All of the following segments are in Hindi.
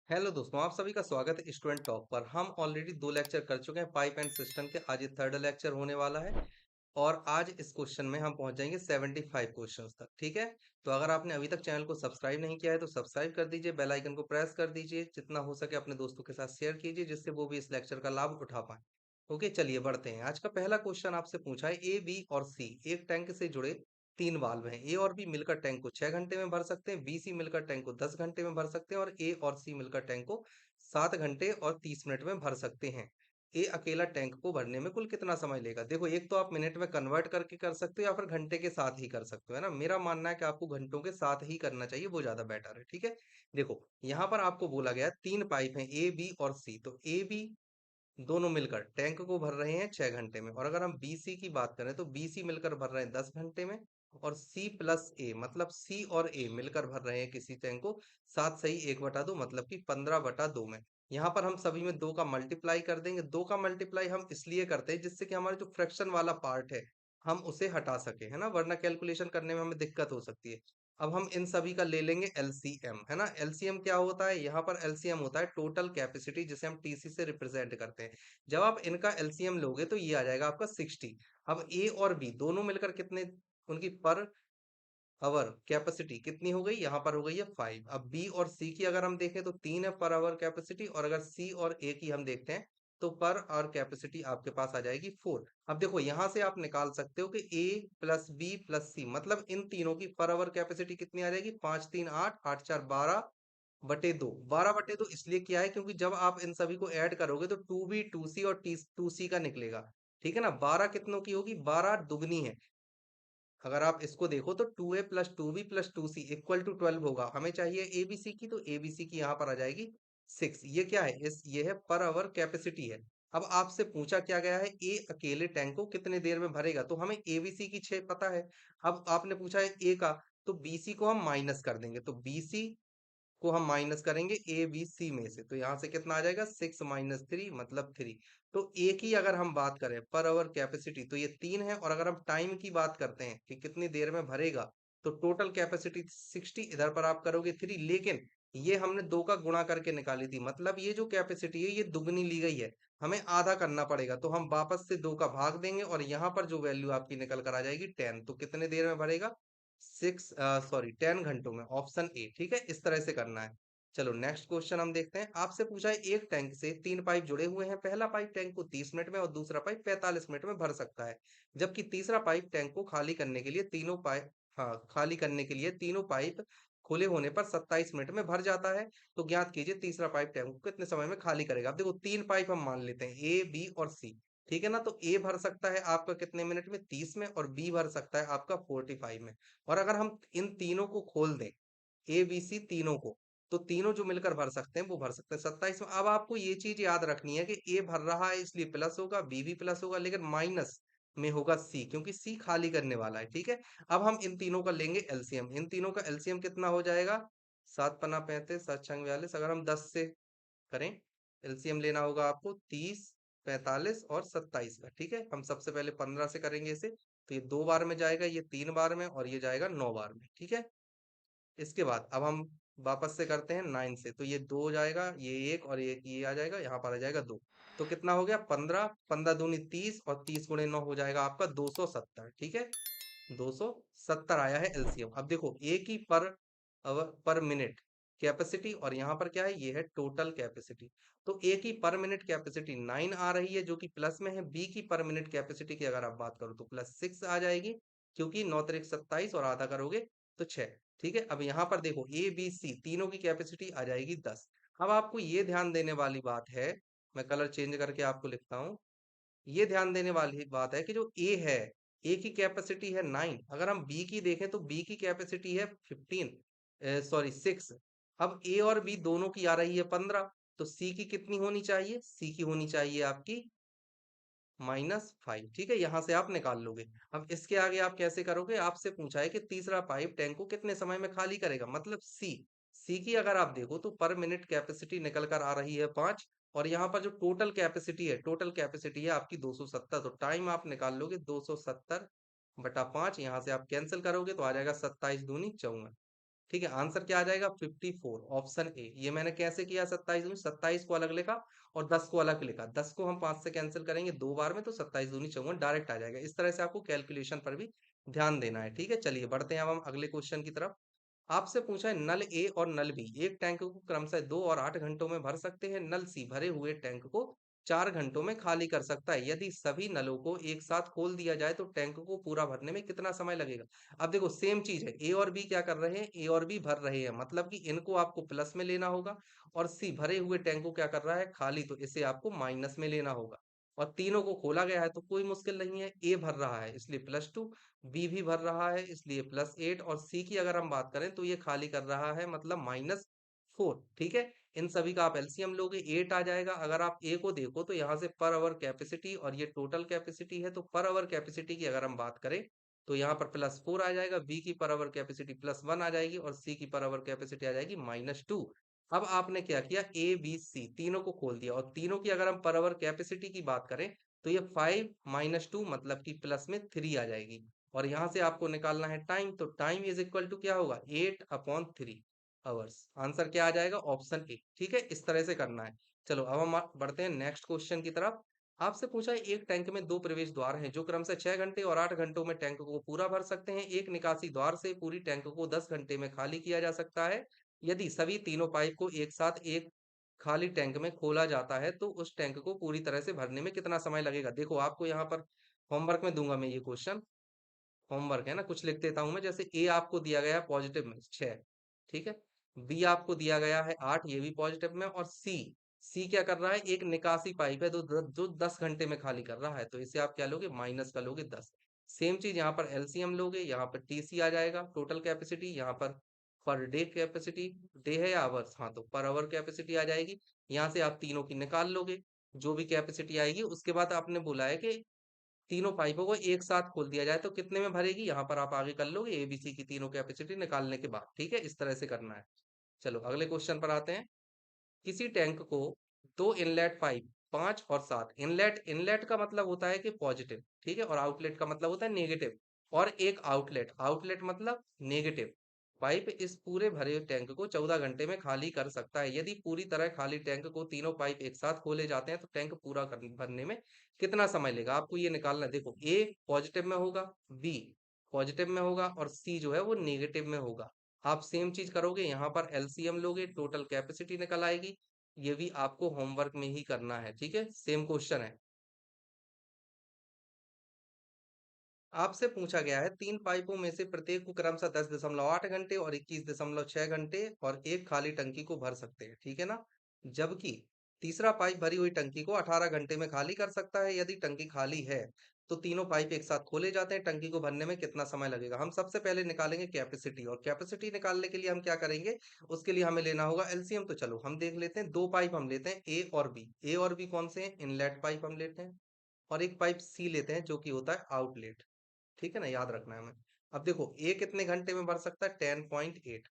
हेलो दोस्तों, आप सभी का स्वागत है स्टूडेंट टॉक पर। हम ऑलरेडी 2 लेक्चर कर चुके हैं पाइप एंड सिस्टम के। आज ये थर्ड लेक्चर होने वाला है और आज इस क्वेश्चन में हम पहुंच जाएंगे 75 क्वेश्चंस तक। ठीक है, तो अगर आपने अभी तक चैनल को सब्सक्राइब नहीं किया है तो सब्सक्राइब कर दीजिए, बेल आइकन को प्रेस कर दीजिए, जितना हो सके अपने दोस्तों के साथ शेयर कीजिए जिससे वो भी इस लेक्चर का लाभ उठा पाए। ओके, चलिए बढ़ते हैं। आज का पहला क्वेश्चन आपसे पूछा है, ए बी और सी एक टैंक से जुड़े 3 वाल्व हैं। ए और बी मिलकर टैंक को 6 घंटे में भर सकते हैं, बी सी मिलकर टैंक को 10 घंटे में भर सकते हैं और ए और सी मिलकर टैंक को 7 घंटे और 30 मिनट में भर सकते हैं। ए अकेला टैंक को भरने में कुल कितना समय लेगा? देखो, एक तो आप मिनट में कन्वर्ट करके कर सकते हो या फिर घंटे के साथ ही कर सकते हो, है ना। मेरा मानना है कि आपको घंटों के साथ ही करना चाहिए, वो ज्यादा बेटर है। ठीक है, देखो यहाँ पर आपको बोला गया है 3 पाइप हैं ए बी और सी। तो ए बी दोनों मिलकर टैंक को भर रहे हैं 6 घंटे में, और अगर हम बी सी की बात करें तो बी सी मिलकर भर रहे हैं 10 घंटे में, और सी प्लस ए मतलब सी और ए मिलकर भर रहे हैं किसी टैंक को 7 सही 1/2 मतलब कि 15/2 में। यहाँ पर हम सभी में 2 का मल्टीप्लाई कर देंगे। 2 का मल्टीप्लाई हम इसलिए करते हैं जिससे कि हमारे जो फ्रैक्शन वाला पार्ट है हम उसे हटा सके, है ना, वरना कैलकुलेशन करने में हमें दिक्कत हो सकती है। अब हम इन सभी का ले लेंगे एलसीएम, है ना। एलसीएम क्या होता है? यहाँ पर एलसीएम होता है टोटल कैपेसिटी, जिसे हम टीसी से रिप्रेजेंट करते हैं। जब आप इनका एलसीएम लोगे तो ये आ जाएगा आपका 60। अब ए और बी दोनों मिलकर कितने, उनकी पर आवर कैपेसिटी कितनी हो गई? यहाँ पर हो गई है 5। अब बी और सी की अगर हम देखें तो 3 है पर आवर कैपेसिटी, और अगर सी और ए की हम देखते हैं तो पर आवर कैपेसिटी आपके पास आ जाएगी 4। अब देखो यहाँ से आप निकाल सकते हो कि ए प्लस बी प्लस सी मतलब इन तीनों की पर आवर कैपेसिटी कितनी आ जाएगी? 5 3 8 8 4 12/2। 12/2 इसलिए किया है क्योंकि जब आप इन सभी को ऐड करोगे तो 2b 2c और 2c का निकलेगा। ठीक है ना, 12 कितनों की होगी? 12 दुगनी है। अगर आप इसको देखो तो 2a plus 2b plus 2c equal to 12 होगा। हमें चाहिए एबीसी की, तो एबीसी की यहाँ पर आ जाएगी 6। ये क्या है? ये है पर आवर कैपेसिटी है। अब आपसे पूछा क्या गया है, ए अकेले टैंक को कितने देर में भरेगा, तो हमें एबीसी की 6 पता है। अब आपने पूछा है ए का, तो बीसी को हम माइनस कर देंगे, तो बीसी को हम माइनस करेंगे ए बी सी में से, तो यहाँ से कितना आ जाएगा? 6 - 3 मतलब 3। तो ए की अगर हम बात करें पर आवर कैपेसिटी तो ये 3 है, और अगर हम टाइम की बात करते हैं कि कितनी देर में भरेगा तो टोटल कैपेसिटी 60, इधर पर आप करोगे 3, लेकिन ये हमने 2 का गुणा करके निकाली थी, मतलब ये जो कैपेसिटी है ये दुगनी ली गई है, हमें आधा करना पड़ेगा। तो हम वापस से 2 का भाग देंगे और यहाँ पर जो वैल्यू आपकी निकल कर आ जाएगी 10। तो कितने देर में भरेगा? 10 घंटों में, ऑप्शन ए। ठीक है, इस तरह से करना है। चलो नेक्स्ट क्वेश्चन हम देखते हैं। आपसे पूछा है एक टैंक से 3 पाइप जुड़े हुए हैं। पहला पाइप टैंक को 30 मिनट में और दूसरा पाइप 45 मिनट में भर सकता है, जबकि तीसरा पाइप टैंक को खाली करने के लिए तीनों पाइप, हाँ, खाली करने के लिए तीनों पाइप खुले होने पर 27 मिनट में भर जाता है। तो ज्ञात कीजिए तीसरा पाइप टैंक को कितने समय में खाली करेगा। अब देखो 3 पाइप हम मान लेते हैं, ए बी और सी। ठीक है ना, तो ए भर सकता है आपका कितने मिनट में? 30 में, और बी भर सकता है आपका 45 में। और अगर हम इन तीनों को खोल दें, ए बी सी तीनों को, तो तीनों जो मिलकर भर सकते हैं वो भर सकते हैं 27 में। अब आपको ये चीज याद रखनी है कि ए भर रहा है इसलिए प्लस होगा, बी भी प्लस होगा, लेकिन माइनस में होगा सी, क्योंकि सी खाली करने वाला है। ठीक है, अब हम इन तीनों का लेंगे एलसीएम। इन तीनों का एलसीएम कितना हो जाएगा? 7 × 5 = 35, 7 × 6 = 42। अगर हम 10 से करें, एलसीएम लेना होगा आपको 30, 45 और 27 का। ठीक है, हम सबसे पहले 15 से करेंगे इसे, तो ये 2 बार में जाएगा, ये 3 बार में, और ये जाएगा 9 बार में। ठीक है, इसके बाद अब हम वापस से करते हैं 9 से, तो ये 2 जाएगा, ये 1 और ये आ जाएगा, यहाँ पर आ जाएगा 2। तो कितना हो गया? 15, 15 दूनी 30, और 30 × 9 हो जाएगा आपका 270। ठीक है, 270 आया है एलसीएम। अब देखो ए की पर मिनट कैपेसिटी, और यहाँ पर क्या है? ये है टोटल कैपेसिटी। तो ए की पर मिनट कैपेसिटी 9 आ रही है जो कि प्लस में है। बी की पर मिनट कैपेसिटी की अगर आप बात करो तो +6 आ जाएगी, क्योंकि 9 × 3 = 27 और आधा करोगे तो 6। ठीक है, अब यहाँ पर देखो ए बी सी तीनों की कैपेसिटी आ जाएगी 10। अब आपको ये ध्यान देने वाली बात है, मैं कलर चेंज करके आपको लिखता हूँ। ये ध्यान देने वाली बात है कि जो ए है, ए की कैपेसिटी है 9, अगर हम बी की देखें तो बी की कैपेसिटी है 15, सॉरी 6। अब ए और बी दोनों की आ रही है 15, तो सी की कितनी होनी चाहिए? सी की होनी चाहिए आपकी -5। ठीक है, यहां से आप निकाल लोगे। अब इसके आगे आप कैसे करोगे? आपसे पूछा है कि तीसरा पाइप टैंक को कितने समय में खाली करेगा, मतलब सी। सी की अगर आप देखो तो पर मिनट कैपेसिटी निकल कर आ रही है 5, और यहाँ पर जो टोटल कैपेसिटी है आपकी 270। तो टाइम आप निकाल लोगे 270/5, यहाँ से आप कैंसिल करोगे तो आ जाएगा 27 दूनी 54। ठीक है, आंसर क्या आ जाएगा 54, ऑप्शन ए। ये मैंने कैसे किया 27 दूनी 27 को अलग लिखा और 10 को अलग लिखा। 10 को हम 5 से कैंसिल करेंगे 2 बार में, तो 27 दूनी 54 डायरेक्ट आ जाएगा। इस तरह से आपको कैलकुलेशन पर भी ध्यान देना है। ठीक है, चलिए बढ़ते हैं अब हम अगले क्वेश्चन की तरफ। आपसे पूछा है नल ए और नल बी एक टैंक को क्रमशः 2 और 8 घंटों में भर सकते हैं। नल सी भरे हुए टैंक को 4 घंटों में खाली कर सकता है। यदि सभी नलों को एक साथ खोल दिया जाए तो टैंक को पूरा भरने में कितना समय लगेगा? अब देखो सेम चीज है, ए और बी क्या कर रहे हैं, ए और बी भर रहे हैं, मतलब कि इनको आपको प्लस में लेना होगा, और सी भरे हुए टैंक को क्या कर रहा है, खाली, तो इसे आपको माइनस में लेना होगा। और तीनों को खोला गया है तो कोई मुश्किल नहीं है, ए भर रहा है इसलिए +2, बी भी भर रहा है इसलिए +8, और सी की अगर हम बात करें तो ये खाली कर रहा है मतलब -4। ठीक है, इन सभी का आप एलसीएम लोगे 8 आ जाएगा। अगर आप ए को देखो तो यहाँ से पर आवर कैपेसिटी, और ये टोटल कैपेसिटी है, तो पर आवर कैपेसिटी की अगर हम बात करें तो यहाँ पर +4 आ जाएगा, बी की पर आवर कैपेसिटी +1 आ जाएगी, और सी की पर आवर कैपेसिटी आ जाएगी -2। अब आपने क्या किया, ए बी सी तीनों को खोल दिया, और तीनों की अगर हम पर आवर कैपेसिटी की बात करें तो ये 5 - 2 मतलब कि प्लस में 3 आ जाएगी। और यहाँ से आपको निकालना है टाइम, तो टाइम इज इक्वल टू क्या होगा, 8/3 आवर्स। आंसर क्या आ जाएगा, ऑप्शन ए। ठीक है, इस तरह से करना है। चलो अब हम बढ़ते हैं नेक्स्ट क्वेश्चन की तरफ। आपसे पूछा है एक टैंक में 2 प्रवेश द्वार हैं जो क्रमशः 6 घंटे और 8 घंटों में टैंक को पूरा भर सकते हैं। एक निकासी द्वार से पूरी टैंक को 10 घंटे में खाली किया जा सकता है। यदि सभी तीनों पाइप को एक साथ एक खाली टैंक में खोला जाता है तो उस टैंक को पूरी तरह से भरने में कितना समय लगेगा? देखो आपको यहाँ पर होमवर्क में दूंगा मैं ये क्वेश्चन, होमवर्क है ना, कुछ लिख देता हूं मैं। जैसे ए आपको दिया गया है पॉजिटिव में 6, ठीक है, बी आपको दिया गया है 8, ये भी पॉजिटिव में, और सी, सी क्या कर रहा है, एक निकासी पाइप है जो 10 घंटे में खाली कर रहा है, तो इसे आप क्या लोगे, माइनस का लोगे 10। सेम चीज यहाँ पर एलसीएम लोगे, यहाँ पर टीसी आ जाएगा टोटल कैपेसिटी, यहाँ पर डे कैपेसिटी, डे है या आवर्स, हाँ तो पर आवर कैपेसिटी आ जाएगी। यहाँ से आप तीनों की निकाल लोगे, जो भी कैपेसिटी आएगी। उसके बाद आपने बोला है कि तीनों पाइपों को एक साथ खोल दिया जाए तो कितने में भरेगी, यहाँ पर आप आगे कर लोगे एबीसी की तीनों कैपेसिटी निकालने के बाद। ठीक है, इस तरह से करना है। चलो अगले क्वेश्चन पर आते हैं। किसी टैंक को 2 इनलेट पाइप 5 और 7, इनलेट इनलेट का मतलब होता है कि पॉजिटिव, ठीक है, और आउटलेट का मतलब होता है नेगेटिव, और एक आउटलेट, आउटलेट मतलब नेगेटिव पाइप इस पूरे भरे टैंक को 14 घंटे में खाली कर सकता है। यदि पूरी तरह खाली टैंक को तीनों पाइप एक साथ खोले जाते हैं तो टैंक पूरा भरने में कितना समय लेगा? आपको ये निकालना है। देखो ए पॉजिटिव में होगा, बी पॉजिटिव में होगा, और सी जो है वो नेगेटिव में होगा। आप सेम चीज करोगे, यहाँ पर एलसीएम लोगे, टोटल कैपेसिटी निकल आएगी। ये भी आपको होमवर्क में ही करना है। ठीक है, सेम क्वेश्चन है। आपसे पूछा गया है 3 पाइपों में से प्रत्येक को क्रमशः 10.8 घंटे और 21.6 घंटे और एक खाली टंकी को भर सकते हैं, ठीक है ना, जबकि तीसरा पाइप भरी हुई टंकी को 18 घंटे में खाली कर सकता है। यदि टंकी खाली है तो तीनों पाइप एक साथ खोले जाते हैं, टंकी को भरने में कितना समय लगेगा? हम सबसे पहले निकालेंगे कैपेसिटी, और कैपेसिटी निकालने के लिए हम क्या करेंगे, उसके लिए हमें लेना होगा एलसीएम। तो चलो हम देख लेते हैं, 2 पाइप हम लेते हैं ए और बी। ए और बी कौन से हैं, इनलेट पाइप हम लेते हैं, और एक पाइप सी लेते हैं जो कि होता है आउटलेट। ठीक है ना, याद रखना है हमें। अब देखो ए कितने घंटे में भर सकता है, 10.8,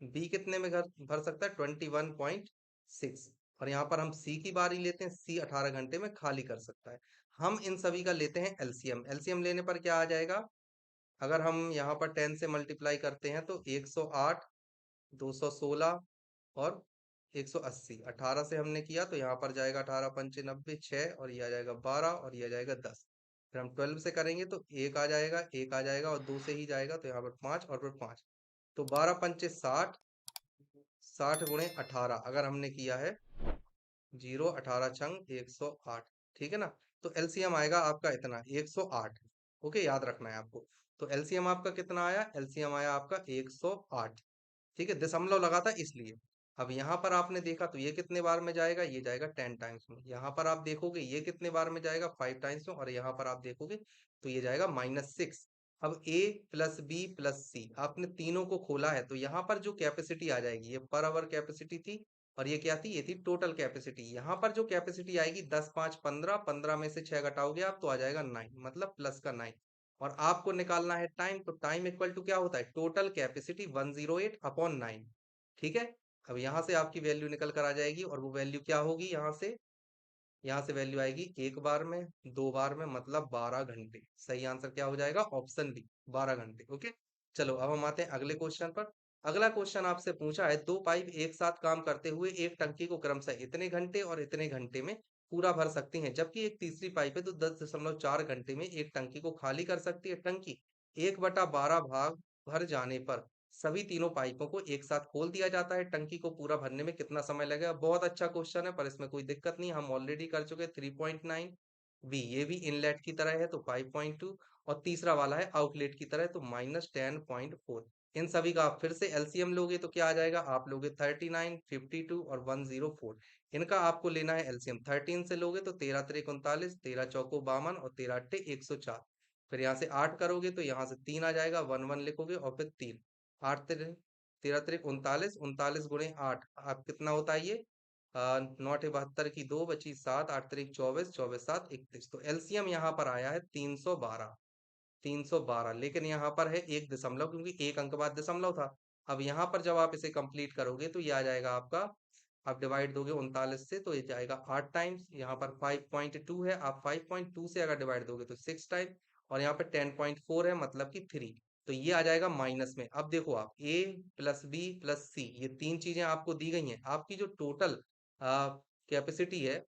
बी कितने में भर सकता है, 21.6, और यहाँ पर हम सी की बारी लेते हैं, सी 18 घंटे में खाली कर सकता है। हम इन सभी का लेते हैं एलसीएम। एलसीएम लेने पर क्या आ जाएगा, अगर हम यहाँ पर 10 से मल्टीप्लाई करते हैं तो 108, 216 और 180, 18 से हमने किया तो यहाँ पर जाएगा 18 पंचे 90, 6, और ये आ जाएगा 12, और ये आ जाएगा 10। फिर हम 12 से करेंगे तो एक आ जाएगा, एक आ जाएगा, और 2 से ही जाएगा तो यहाँ पर 5, और फिर 5, तो 12 पंचे 60, 60 गुणे 18 अगर हमने किया है, 0, 18 छंग 108, ठीक है ना। तो एलसीएम आएगा आपका इतना 108। ओके, याद रखना है आपको। तो एलसीएम आपका कितना आया, एलसीएम आया आपका 108। ठीक है, दशमलव लगा था इसलिए। अब यहाँ पर आपने देखा तो ये कितने बार में जाएगा, ये जाएगा 10 टाइम्स में। यहाँ पर आप देखोगे ये कितने बार में जाएगा, 5 टाइम्स में, और यहाँ पर आप देखोगे तो ये जाएगा -6। अब ए प्लस बी प्लस सी आपने तीनों को खोला है, तो यहाँ पर जो कैपेसिटी आ जाएगी, ये पर आवर कैपेसिटी थी, और ये क्या थी, ये थी टोटल कैपेसिटी। यहाँ पर जो कैपेसिटी आएगी 10 5 15, 15 में से 6 घटाओगे आप तो आ जाएगा 9, मतलब प्लस का 9। और आपको निकालना है टाइम, तो टाइम इक्वल टू क्या होता है, टोटल कैपेसिटी 108/9। ठीक है, अब यहाँ से आपकी वैल्यू निकल कर आ जाएगी, और वो वैल्यू क्या होगी, यहाँ से वैल्यू आएगी एक बार में, 2 बार में, मतलब 12 घंटे। सही आंसर क्या हो जाएगा, ऑप्शन बी, 12 घंटे। ओके, चलो अब हम आते हैं अगले क्वेश्चन पर। अगला क्वेश्चन आपसे पूछा है, दो पाइप एक साथ काम करते हुए एक टंकी को क्रमशः इतने घंटे और इतने घंटे में पूरा भर सकती हैं, जबकि एक तीसरी पाइप है तो 10.4 घंटे में एक टंकी को खाली कर सकती है। टंकी 1/12 भाग भर जाने पर सभी तीनों पाइपों को एक साथ खोल दिया जाता है, टंकी को पूरा भरने में कितना समय लगेगा? बहुत अच्छा क्वेश्चन है, पर इसमें कोई दिक्कत नहीं, हम ऑलरेडी कर चुके 3.9। बी, ये भी इनलेट की तरह है तो 5.2, और तीसरा वाला है आउटलेट की तरह तो -10.4। इन सभी का आप फिर से एलसीएम लोगे तो क्या आ जाएगा? आप लोगे 39, 52 और 104। इनका आपको लेना है एलसीएम। 13 से लोगे तो 13 त्रिक 39, 13 चौको 52 और 13 अट्ठे 104। फिर यहाँ से 8 करोगे तो यहाँ से 3 आ जाएगा, 1 1 लिखोगे और फिर 3। 8 त्रिक 13 त्रिक 39, 39 गुणे 8 आप कितना होता है ये? 9 72 की 2 बची 7, 8 त्रिक 24, 24 7 31। तो एलसीएम यहाँ पर आया है 312। 312, लेकिन यहाँ पर है एक दशमलव, क्योंकि एक अंक बाद दशमलव था। अब यहाँ पर जब आप इसे कंप्लीट करोगे तो ये आ जाएगा आपका, आप डिवाइड दोगे 39 से तो ये जाएगा 8 टाइम्स। यहाँ पर 5.2 है, आप 5.2 से अगर डिवाइड दोगे तो 6 टाइम, और यहाँ पे 10.4 है मतलब कि 3। तो ये आ जाएगा माइनस में। अब देखो आप a प्लस बी प्लस सी, ये तीन चीजें आपको दी गई हैं। आपकी जो टोटल कैपेसिटी है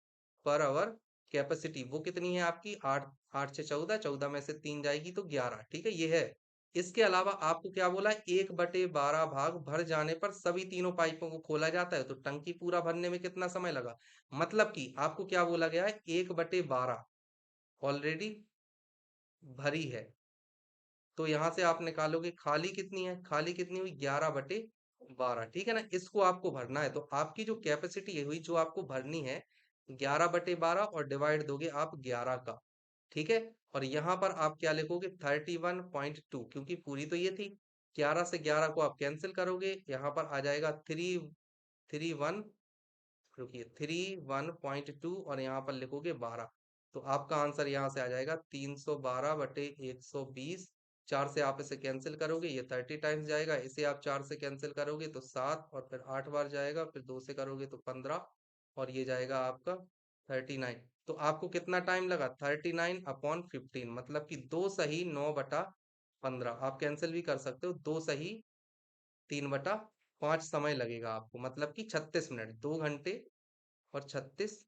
पर आवर कैपेसिटी, वो कितनी है आपकी? 8। 8 से 14, 14 में से 3 जाएगी तो 11। ठीक है, ये है। इसके अलावा आपको क्या बोला? 1/12 भाग भर जाने पर सभी तीनों पाइपों को खोला जाता है, तो टंकी पूरा भरने में कितना समय लगा? मतलब कि आपको क्या बोला गया है? 1/12 ऑलरेडी भरी है, तो यहां से आप निकालोगे खाली कितनी है? खाली कितनी हुई? 11/12। ठीक है ना, इसको आपको भरना है। तो आपकी जो कैपेसिटी हुई जो आपको भरनी है 11/12, और डिवाइड दोगे आप 11 का। ठीक है, और यहाँ पर आप क्या लिखोगे? 31.2, क्योंकि पूरी तो ये थी। 11 से 11 को आप कैंसिल करोगे, यहाँ पर आ जाएगा 331, रुकिए 31.2, और यहाँ पर लिखोगे 12। तो आपका आंसर यहाँ से आ जाएगा 312/120। 4 से आप इसे कैंसिल करोगे, ये 30 टाइम्स जाएगा। इसे आप 4 से कैंसिल करोगे तो 7, और फिर 8 बार जाएगा, फिर 2 से करोगे तो 15, और ये जाएगा आपका 39। तो आपको कितना टाइम लगा? 39/15, मतलब कि 2 सही 9/15। आप कैंसिल भी कर सकते हो, 2 सही 3/5 समय लगेगा आपको, मतलब कि 36 मिनट, 2 घंटे और 36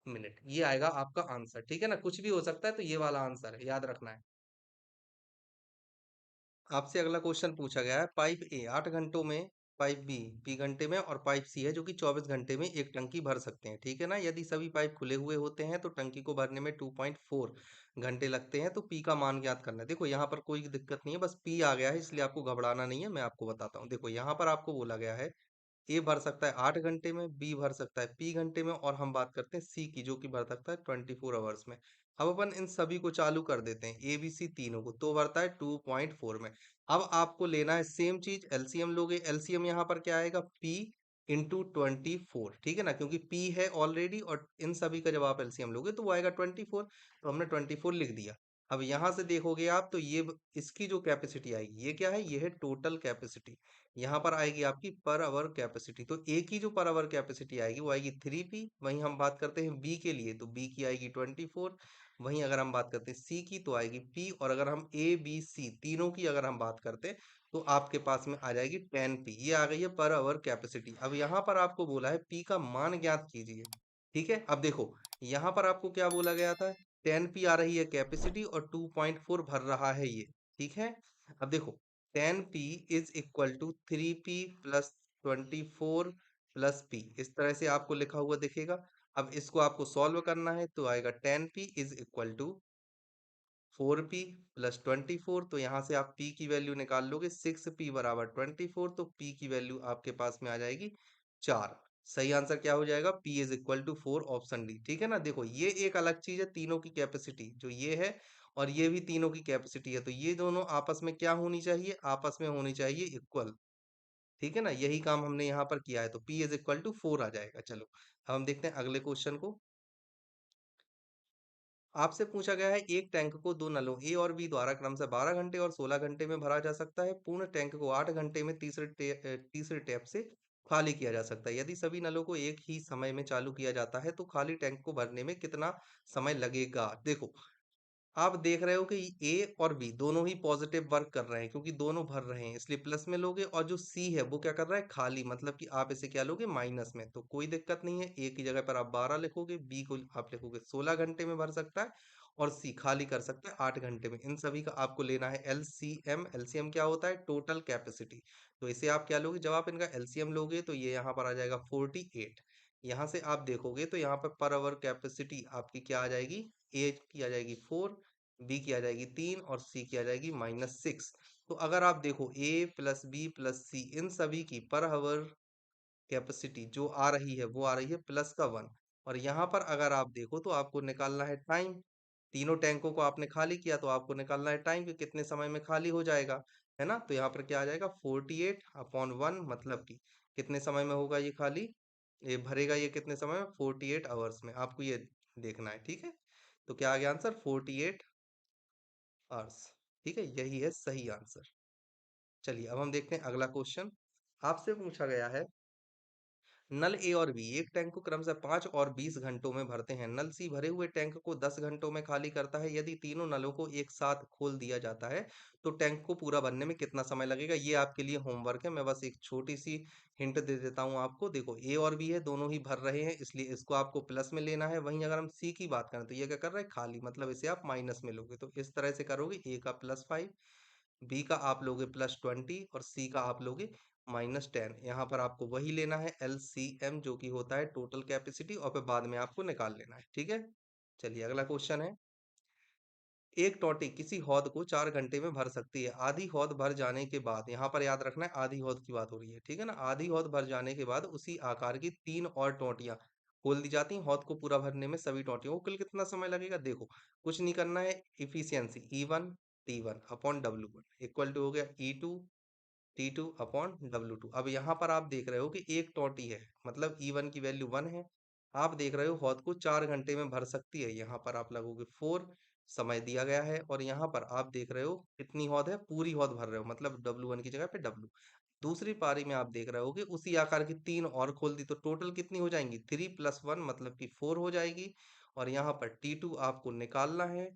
मिनट, ये आएगा आपका आंसर। ठीक है ना, कुछ भी हो सकता है, तो ये वाला आंसर है, याद रखना है। आपसे अगला क्वेश्चन पूछा गया है, पाइप ए 8 घंटों में, पाइप बी घंटे में, और पाइप सी है जो कि 24 घंटे में एक टंकी भर सकते हैं। ठीक है ना, यदि सभी पाइप खुले हुए होते हैं तो टंकी को भरने में 2.4 घंटे लगते हैं। तो पी का मान ज्ञात करना है। देखो यहाँ पर कोई दिक्कत नहीं है, बस पी आ गया है इसलिए आपको घबराना नहीं है, मैं आपको बताता हूँ। देखो यहाँ पर आपको बोला गया है ए भर सकता है 8 घंटे में, बी भर सकता है पी घंटे में, और हम बात करते हैं सी की जो कि भर सकता है 24 आवर्स में। अब अपन इन सभी को चालू कर देते हैं, ए बी सी तीनों को, तो भरता है 2.4 में। अब आपको लेना है सेम चीज, एलसीएम लोगे। एलसीएम यहाँ पर क्या आएगा? P into 24। ठीक है ना, क्योंकि पी है ऑलरेडी, और इन सभी का जब आप एलसीएम लोगे तो वो आएगा 24, तो हमने 24 लिख दिया। अब यहाँ से देखोगे आप तो ये इसकी जो कैपेसिटी आएगी, ये क्या है? ये है टोटल कैपेसिटी। यहाँ पर आएगी आपकी पर आवर कैपेसिटी। तो ए की जो पर आवर कैपेसिटी आएगी वो आएगी 3p। वहीं हम बात करते हैं बी के लिए, तो बी की आएगी 24। वहीं अगर हम बात करते हैं सी की तो आएगी पी, और अगर हम ए बी सी तीनों की अगर हम बात करते हैं तो आपके पास में आ जाएगी 10p। ये आ गई है पर आवर कैपेसिटी। अब यहाँ पर आपको बोला है पी का मान ज्ञात कीजिए। ठीक है, अब देखो यहाँ पर आपको क्या बोला गया था? 10p आ रही है कैपेसिटी, और 2.4 भर रहा है ये। ठीक है, अब देखो 10p is equal to 3p plus 24 plus p, इस तरह से आपको लिखा हुआ दिखेगा। अब इसको आपको सॉल्व करना है तो आएगा 10p is equal to 4p plus 24। तो यहाँ से आप p की वैल्यू निकाल लोगे, 6p बराबर 24, तो p की वैल्यू आपके पास में आ जाएगी 4। सही आंसर क्या हो जाएगा? p is equal to 4, option D. ठीक है ना, देखो ये एक अलग चीज है, तीनों की कैपेसिटी जो ये है और ये भी तीनों की कैपेसिटी है, तो ये दोनों आपस में क्या होनी चाहिए? आपस में होनी चाहिए इक्वल। ठीक है ना, यही काम हमने यहाँ पर किया है, तो p इज इक्वल टू 4 आ जाएगा। चलो अब हम देखते हैं अगले क्वेश्चन को। आपसे पूछा गया है, एक टैंक को दो नलों ए और बी द्वारा क्रमशः 12 घंटे और 16 घंटे में भरा जा सकता है। पूर्ण टैंक को 8 घंटे में तीसरे टैप से खाली किया जा सकता है। यदि सभी नलों को एक ही समय में चालू किया जाता है तो खाली टैंक को भरने में कितना समय लगेगा? देखो आप देख रहे हो कि ए और बी दोनों ही पॉजिटिव वर्क कर रहे हैं क्योंकि दोनों भर रहे हैं, इसलिए प्लस में लोगे। और जो सी है वो क्या कर रहा है, खाली, मतलब कि आप इसे क्या लोगे, माइनस में। तो कोई दिक्कत नहीं है, ए की जगह पर आप 12 लिखोगे, बी को आप लिखोगे 16 घंटे में भर सकता है, और सी खाली कर सकता है 8 घंटे में। इन सभी का आपको लेना है एलसीएम। एलसीएम क्या होता है, टोटल कैपेसिटी। तो इसे आप क्या लोगे, जब आप इनका एलसीएम लोगे तो ये यहाँ पर आ जाएगा 48। यहाँ से आप देखोगे तो यहाँ पर आवर कैपेसिटी आपकी क्या आ जाएगी, ए की आ जाएगी 4, बी की आ जाएगी 3, और सी की आ जाएगी -6। तो अगर आप देखो ए प्लस बी प्लस सी इन सभी की पर आवर कैपेसिटी जो आ रही है वो आ रही है +1। और यहाँ पर अगर आप देखो तो आपको निकालना है टाइम। तीनों टैंकों को आपने खाली किया तो आपको निकालना है टाइम कि कितने समय में खाली हो जाएगा, है ना। तो यहाँ पर क्या आ जाएगा, 48/1, मतलब कि कितने समय में होगा ये खाली, ये भरेगा ये कितने समय में, 48 आवर्स में। आपको ये देखना है, ठीक है। तो क्या आ गया आंसर, 48 आवर्स। ठीक है, यही है सही आंसर। चलिए अब हम देखते हैं अगला क्वेश्चन। आपसे पूछा गया है, नल ए और बी एक टैंक को क्रमशः 5 और 20 घंटों में भरते हैं। नल सी भरे हुए टैंक को 10 घंटों में खाली करता है। यदि तीनों नलों को एक साथ खोल दिया जाता है तो टैंक को पूरा भरने में कितना समय लगेगा। ये आपके लिए होमवर्क है, मैं बस एक छोटी सी हिंट दे देता हूँ आपको। देखो ए और बी है, दोनों ही भर रहे हैं, इसलिए इसको आपको प्लस में लेना है। वहीं अगर हम सी की बात करें तो ये क्या कर रहा है, खाली, मतलब इसे आप माइनस में लोगे। तो इस तरह से करोगे, ए का +5, बी का आप लोगे +20, और सी का आप लोगे -10। यहाँ पर आपको वही लेना है एलसीएम, जो कि होता है टोटल कैपेसिटी, और फिर बाद में आपको निकाल लेना है, ठीक है। चलिए अगला क्वेश्चन है, एक टोटी किसी हौद को 4 घंटे में भर सकती है। आधी हौद भर जाने के बाद, यहाँ पर याद रखना है आधी हौद की बात हो रही है, ठीक है ना। आधी हौद भर जाने के बाद उसी आकार की 3 और टोटियां खोल दी जाती हैं। हौद को पूरा भरने में सभी टोटियों को कुल कितना समय लगेगा। देखो कुछ नहीं करना है, efficiency E1 T1/W1 equal to हो गया E2 T2/W2। अब यहाँ पर आप देख रहे हो कि एक टोटी है, मतलब E1 की वैल्यू 1 है। आप देख रहे हो हौद को 4 घंटे में भर सकती है, यहाँ पर आप लगोगे 4, समय दिया गया है। और यहाँ पर आप देख रहे हो कितनी हौद है, पूरी हौद भर रहे हो, मतलब W1 की जगह पे W। दूसरी पारी में आप देख रहे हो कि उसी आकार की 3 और खोल दी, तो टोटल कितनी हो जाएंगी, 3 + 1 मतलब कि 4 हो जाएगी। और यहाँ पर T2 आपको निकालना है,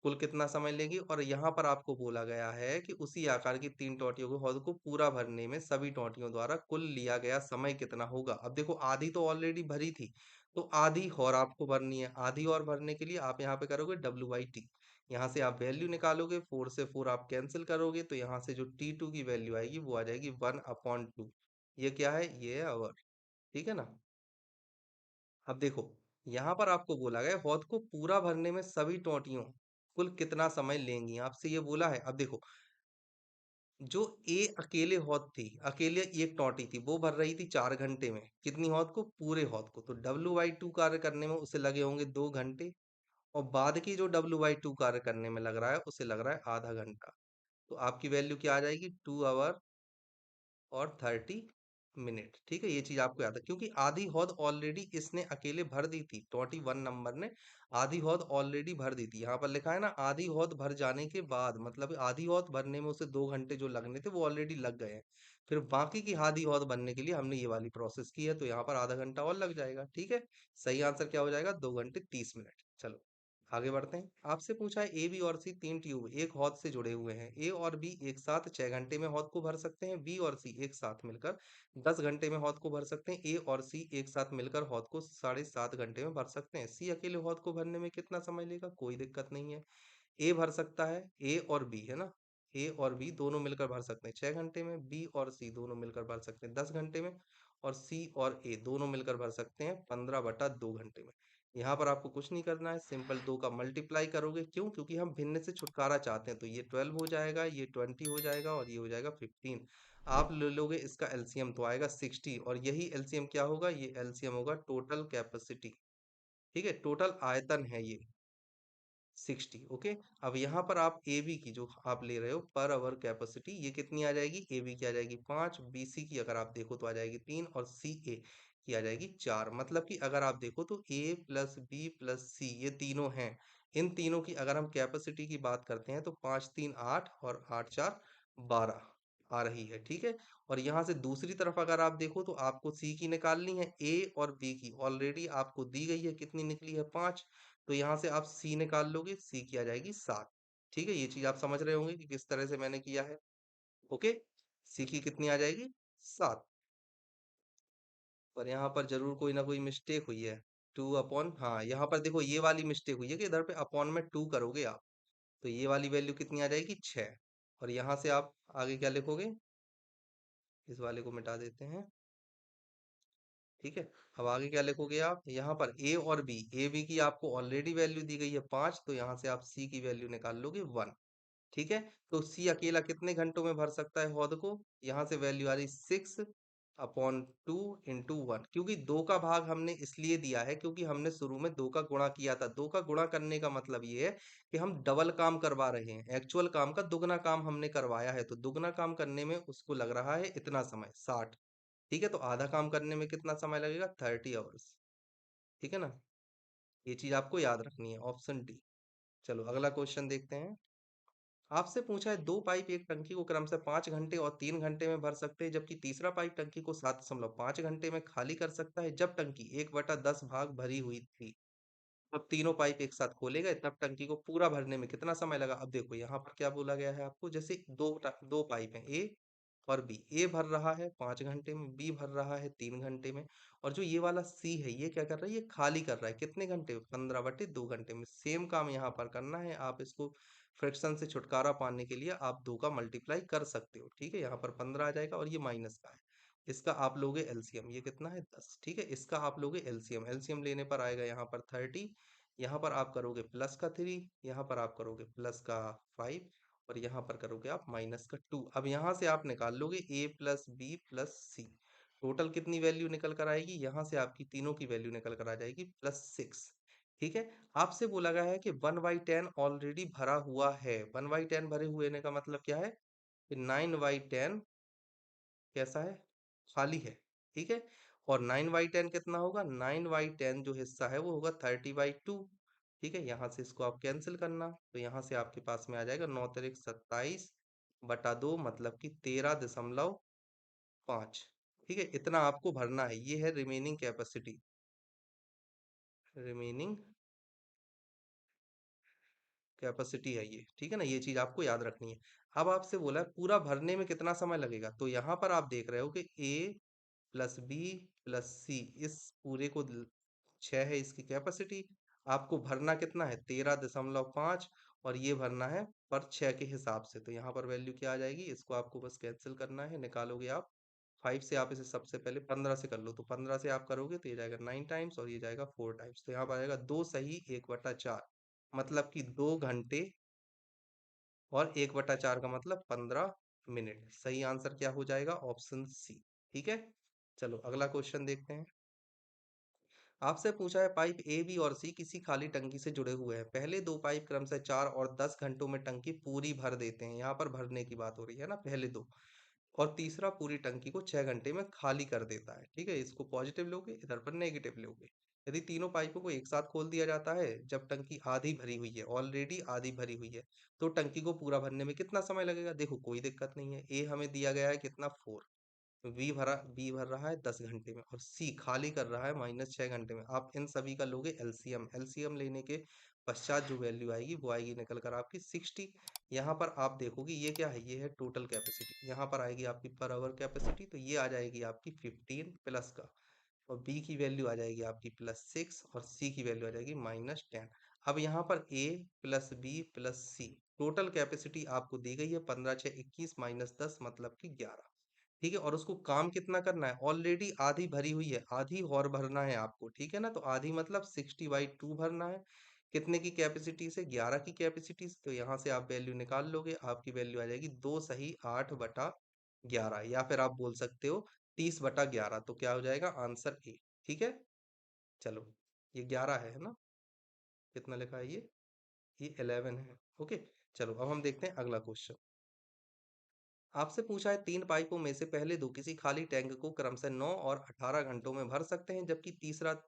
कुल कितना समय लेगी। और यहाँ पर आपको बोला गया है कि उसी आकार की 3 टोटियों के हौद को पूरा भरने में सभी टोटियों द्वारा कुल लिया गया समय कितना होगा। अब देखो आधी तो ऑलरेडी भरी थी, तो आधी और आपको भरनी है। आधी और भरने के लिए आप यहाँ पे करोगे W/T, यहाँ से आप वैल्यू निकालोगे, 4 से 4 आप कैंसिल करोगे, तो यहाँ से जो T2 की वैल्यू आएगी वो आ जाएगी 1/2। ये क्या है, ये है आवर, ठीक है ना। अब देखो यहाँ पर आपको बोला गया है, हौद को पूरा भरने में सभी टोंटियों कुल कितना समय लेंगी, आपसे ये बोला है। अब देखो जो ए अकेले हौद थी, अकेले एक टोंटी थी, वो भर रही थी 4 घंटे में, कितनी हौद को, पूरे हौद को। तो W/2 कार्य करने में उसे लगे होंगे 2 घंटे, और बाद की जो W/2 कार्य करने में लग रहा है उसे लग रहा है आधा घंटा। तो आपकी वैल्यू क्या आ जाएगी, 2 आवर और 30 मिनट। ठीक है, ये चीज आपको याद है, क्योंकि आधी हौद ऑलरेडी इसने अकेले भर दी थी, 21 नंबर ने आधी हौद ऑलरेडी भर दी थी। यहाँ पर लिखा है ना, आधी हौद भर जाने के बाद, मतलब आधी हौद भरने में उसे 2 घंटे जो लगने थे वो ऑलरेडी लग गए हैं। फिर बाकी की आधी हौद बनने के लिए हमने ये वाली प्रोसेस की है, तो यहाँ पर आधा घंटा और लग जाएगा, ठीक है। सही आंसर क्या हो जाएगा, 2 घंटे 30 मिनट। चलो आगे बढ़ते हैं। आपसे पूछा है ए बी और सी तीन ट्यूब एक हौद से जुड़े हुए हैं। ए और बी एक साथ 6 घंटे में हौद को भर सकते हैं। बी और सी एक साथ मिलकर 10 घंटे में हौद को भर सकते हैं। ए और सी एक साथ मिलकर हौद को 7.5 घंटे में भर सकते हैं। सी अकेले हौद को भरने में कितना समय लेगा, कोई दिक्कत नहीं है। ए भर सकता है, ए और बी है ना, ए और बी दोनों मिलकर भर सकते हैं 6 घंटे में। बी और सी दोनों मिलकर भर सकते हैं 10 घंटे में। और सी और ए दोनों मिलकर भर सकते हैं 15/2 घंटे में। यहाँ पर आपको कुछ नहीं करना है, सिंपल 2 का मल्टीप्लाई करोगे। क्यों, क्योंकि हम भिन्न से छुटकारा चाहते हैं। तो ये 12 हो जाएगा, ये 20 हो जाएगा, और ये हो जाएगा 15। आप ले लोगे इसका एलसीएम तो आएगा 60, और यही एलसीएम क्या होगा, ये एलसीएम होगा टोटल कैपेसिटी। ठीक है, टोटल आयतन है ये 60। ओके। अब यहाँ पर आप ए बी की जो आप ले रहे हो पर आवर कैपेसिटी, ये कितनी आ जाएगी, ए बी की आ जाएगी 5, बी सी की अगर आप देखो तो आ जाएगी 3, और सी ए की आ जाएगी 4। मतलब कि अगर आप देखो तो ए प्लस बी प्लस सी ये तीनों हैं, इन तीनों की अगर हम कैपेसिटी की बात करते हैं तो 5 3 8 और 8 4 12 आ रही है, ठीक है। और यहाँ से दूसरी तरफ अगर आप देखो तो आपको सी की निकालनी है, ए और बी की ऑलरेडी आपको दी गई है, कितनी निकली है, 5। तो यहाँ से आप सी निकाल लोगे, सी की आ जाएगी 7। ठीक है, ये चीज आप समझ रहे होंगे कि किस तरह से मैंने किया है। ओके, सी की कितनी आ जाएगी? 7। पर यहाँ पर जरूर कोई ना कोई मिस्टेक हुई है। 2 अपॉन, हाँ यहाँ पर देखो ये वाली मिस्टेक हुई है कि इधर पे अपॉन में 2 करोगे आप, तो ये वाली वैल्यू कितनी आ जाएगी? 6। और यहाँ से आप आगे क्या लिखोगे? इस वाले को मिटा देते हैं। ठीक है, अब आगे क्या लिखोगे आप? यहाँ पर ए और बी, ए बी की आपको ऑलरेडी वैल्यू दी गई है 5, तो यहाँ से आप सी की वैल्यू निकाल लोगे 1। ठीक है, तो सी अकेला कितने घंटों में भर सकता है हौद को? यहाँ से वैल्यू आ रही 6/2 × 1, क्योंकि 2 का भाग हमने इसलिए दिया है क्योंकि हमने शुरू में 2 का गुणा किया था। 2 का गुणा करने का मतलब ये है कि हम डबल काम करवा रहे हैं, एक्चुअल काम का दुगना काम हमने करवाया है, तो दुगना काम करने में उसको लग रहा है इतना समय, 60। ठीक है, तो आधा काम करने में कितना समय लगेगा? 30 आवर्स। ठीक है ना, ये चीज आपको याद रखनी है, ऑप्शन डी। चलो अगला क्वेश्चन देखते हैं। आपसे पूछा है दो पाइप एक टंकी को क्रम से 5 घंटे और 3 घंटे में भर सकते हैं, जबकि तीसरा पाइप टंकी को 7.5 घंटे में खाली कर सकता है। जब टंकी 1/10 भाग भरी हुई थी, तब तीनों पाइप एक साथ खोले गए, तब टंकी को पूरा भरने में कितना समय लगा? अब देखो यहाँ पर क्या बोला गया है आपको, जैसे दो पाइप हैं, ए और बी। ए भर रहा है 5 घंटे में, बी भर रहा है 3 घंटे में, और जो ये वाला सी है ये क्या कर रहा है? ये खाली कर रहा है कितने घंटे में? 15/2 घंटे में। सेम काम यहाँ पर करना है, आप इसको फ्रैक्शन से छुटकारा पाने के लिए आप 2 का मल्टीप्लाई कर सकते हो। ठीक है, यहाँ पर 15 आ जाएगा और ये माइनस का है, इसका आप लोगे एलसीएम, ये कितना है? 10। ठीक है, इसका आप लोगे एलसीएम, एलसीएम लेने पर आएगा यहाँ पर 30, यहाँ पर आप करोगे प्लस का 3, यहाँ पर आप करोगे प्लस का 5, और यहाँ पर करोगे आप माइनस का 2। अब यहाँ से आप निकाल लोगे ए प्लस बी प्लस सी, टोटल कितनी वैल्यू निकल कर आएगी? यहाँ से आपकी तीनों की वैल्यू निकल कर आ जाएगी +6। ठीक है, आपसे बोला गया है कि 1/10 ऑलरेडी भरा हुआ है। 1/10 भरे हुए का मतलब क्या है? कि 9/10 कैसा है? खाली है। ठीक है, और 9/10 कितना होगा? 9/10 जो हिस्सा है वो होगा 30/2। ठीक है, यहाँ से इसको आप कैंसिल करना, तो यहाँ से आपके पास में आ जाएगा 9×3 = 27/2, मतलब कि 13.5। ठीक है, इतना आपको भरना है, ये है रिमेनिंग कैपेसिटी, रिमेनिंग कैपेसिटी है ये। ठीक है ना, ये चीज आपको याद रखनी है। अब आपसे बोला है पूरा भरने में कितना समय लगेगा, तो यहाँ पर आप देख रहे हो कि ए प्लस बी प्लस सी, इस पूरे को 6 है इसकी कैपेसिटी, आपको भरना कितना है? 13.5, और ये भरना है पर 6 के हिसाब से, तो यहाँ पर वैल्यू क्या आ जाएगी? इसको आपको बस कैंसिल करना है, निकालोगे आप 5 से, आप इसे सबसे पहले 15 से कर लो, तो 15 से आप करोगे तो ये जाएगा 9 टाइम्स और ये जाएगा 4 टाइम्स, तो यहाँ पर आएगा 2 सही 1/4, मतलब कि 2 घंटे, और 1/4 का मतलब 15 मिनट। सही आंसर क्या हो जाएगा? Option C. ठीक है, चलो अगला क्वेश्चन देखते हैं। आपसे पूछा है पाइप ए बी और सी किसी खाली टंकी से जुड़े हुए हैं। पहले दो पाइप क्रम से 4 और 10 घंटों में टंकी पूरी भर देते हैं, यहाँ पर भरने की बात हो रही है ना, पहले दो, और तीसरा पूरी टंकी को 6 घंटे में खाली कर देता है। ठीक है, इसको पॉजिटिव लोगे, इधर पर नेगेटिव लोगे। यदि तीनों पाइपों को एक साथ खोल दिया जाता है जब टंकी आधी भरी हुई है, ऑलरेडी आधी भरी हुई है, तो टंकी को पूरा भरने में कितना समय लगेगा? देखो कोई दिक्कत नहीं है, ए हमें दिया गया है कितना? 4। बी भर रहा है 10 घंटे में, और सी खाली कर रहा है -6 घंटे में। आप इन सभी का लोगे एलसीएम, एलसीएम लेने के पश्चात जो वैल्यू आएगी वो आएगी निकल कर आपकी 60। यहाँ पर आप देखोगे ये क्या है? ये है टोटल कैपेसिटी, यहाँ पर आएगी आपकी पर आवर कैपेसिटी, तो ये आ जाएगी आपकी 15 प्लस का, और बी की वैल्यू आ जाएगी आपकी +6, और सी की वैल्यू आ जाएगी -10। अब यहाँ पर ए प्लस बी प्लस सी, टोटल कैपेसिटी आपको दी गई है 15 6 21 -10 मतलब कि 11। ठीक है, और उसको काम कितना करना है? ऑलरेडी आधी भरी हुई है, आधी और भरना है आपको। ठीक है ना, तो आधी मतलब 60/2 भरना है, कितने की कैपेसिटी से? 11 की कैपेसिटी से, तो यहाँ से आप वैल्यू निकाल लोगे, आपकी वैल्यू आ जाएगी 2 सही 8/11, या फिर आप बोल सकते हो 30/11, तो क्या हो जाएगा? Answer A. ठीक है, चलो ये 11 है ना, कितना लिखा है ये 11 है। ओके, चलो अब हम देखते हैं अगला क्वेश्चन। आपसे पूछा है तीन पाइपों में से पहले दो किसी खाली टैंक को क्रम से 9 और 18 घंटों में भर सकते हैं, जबकि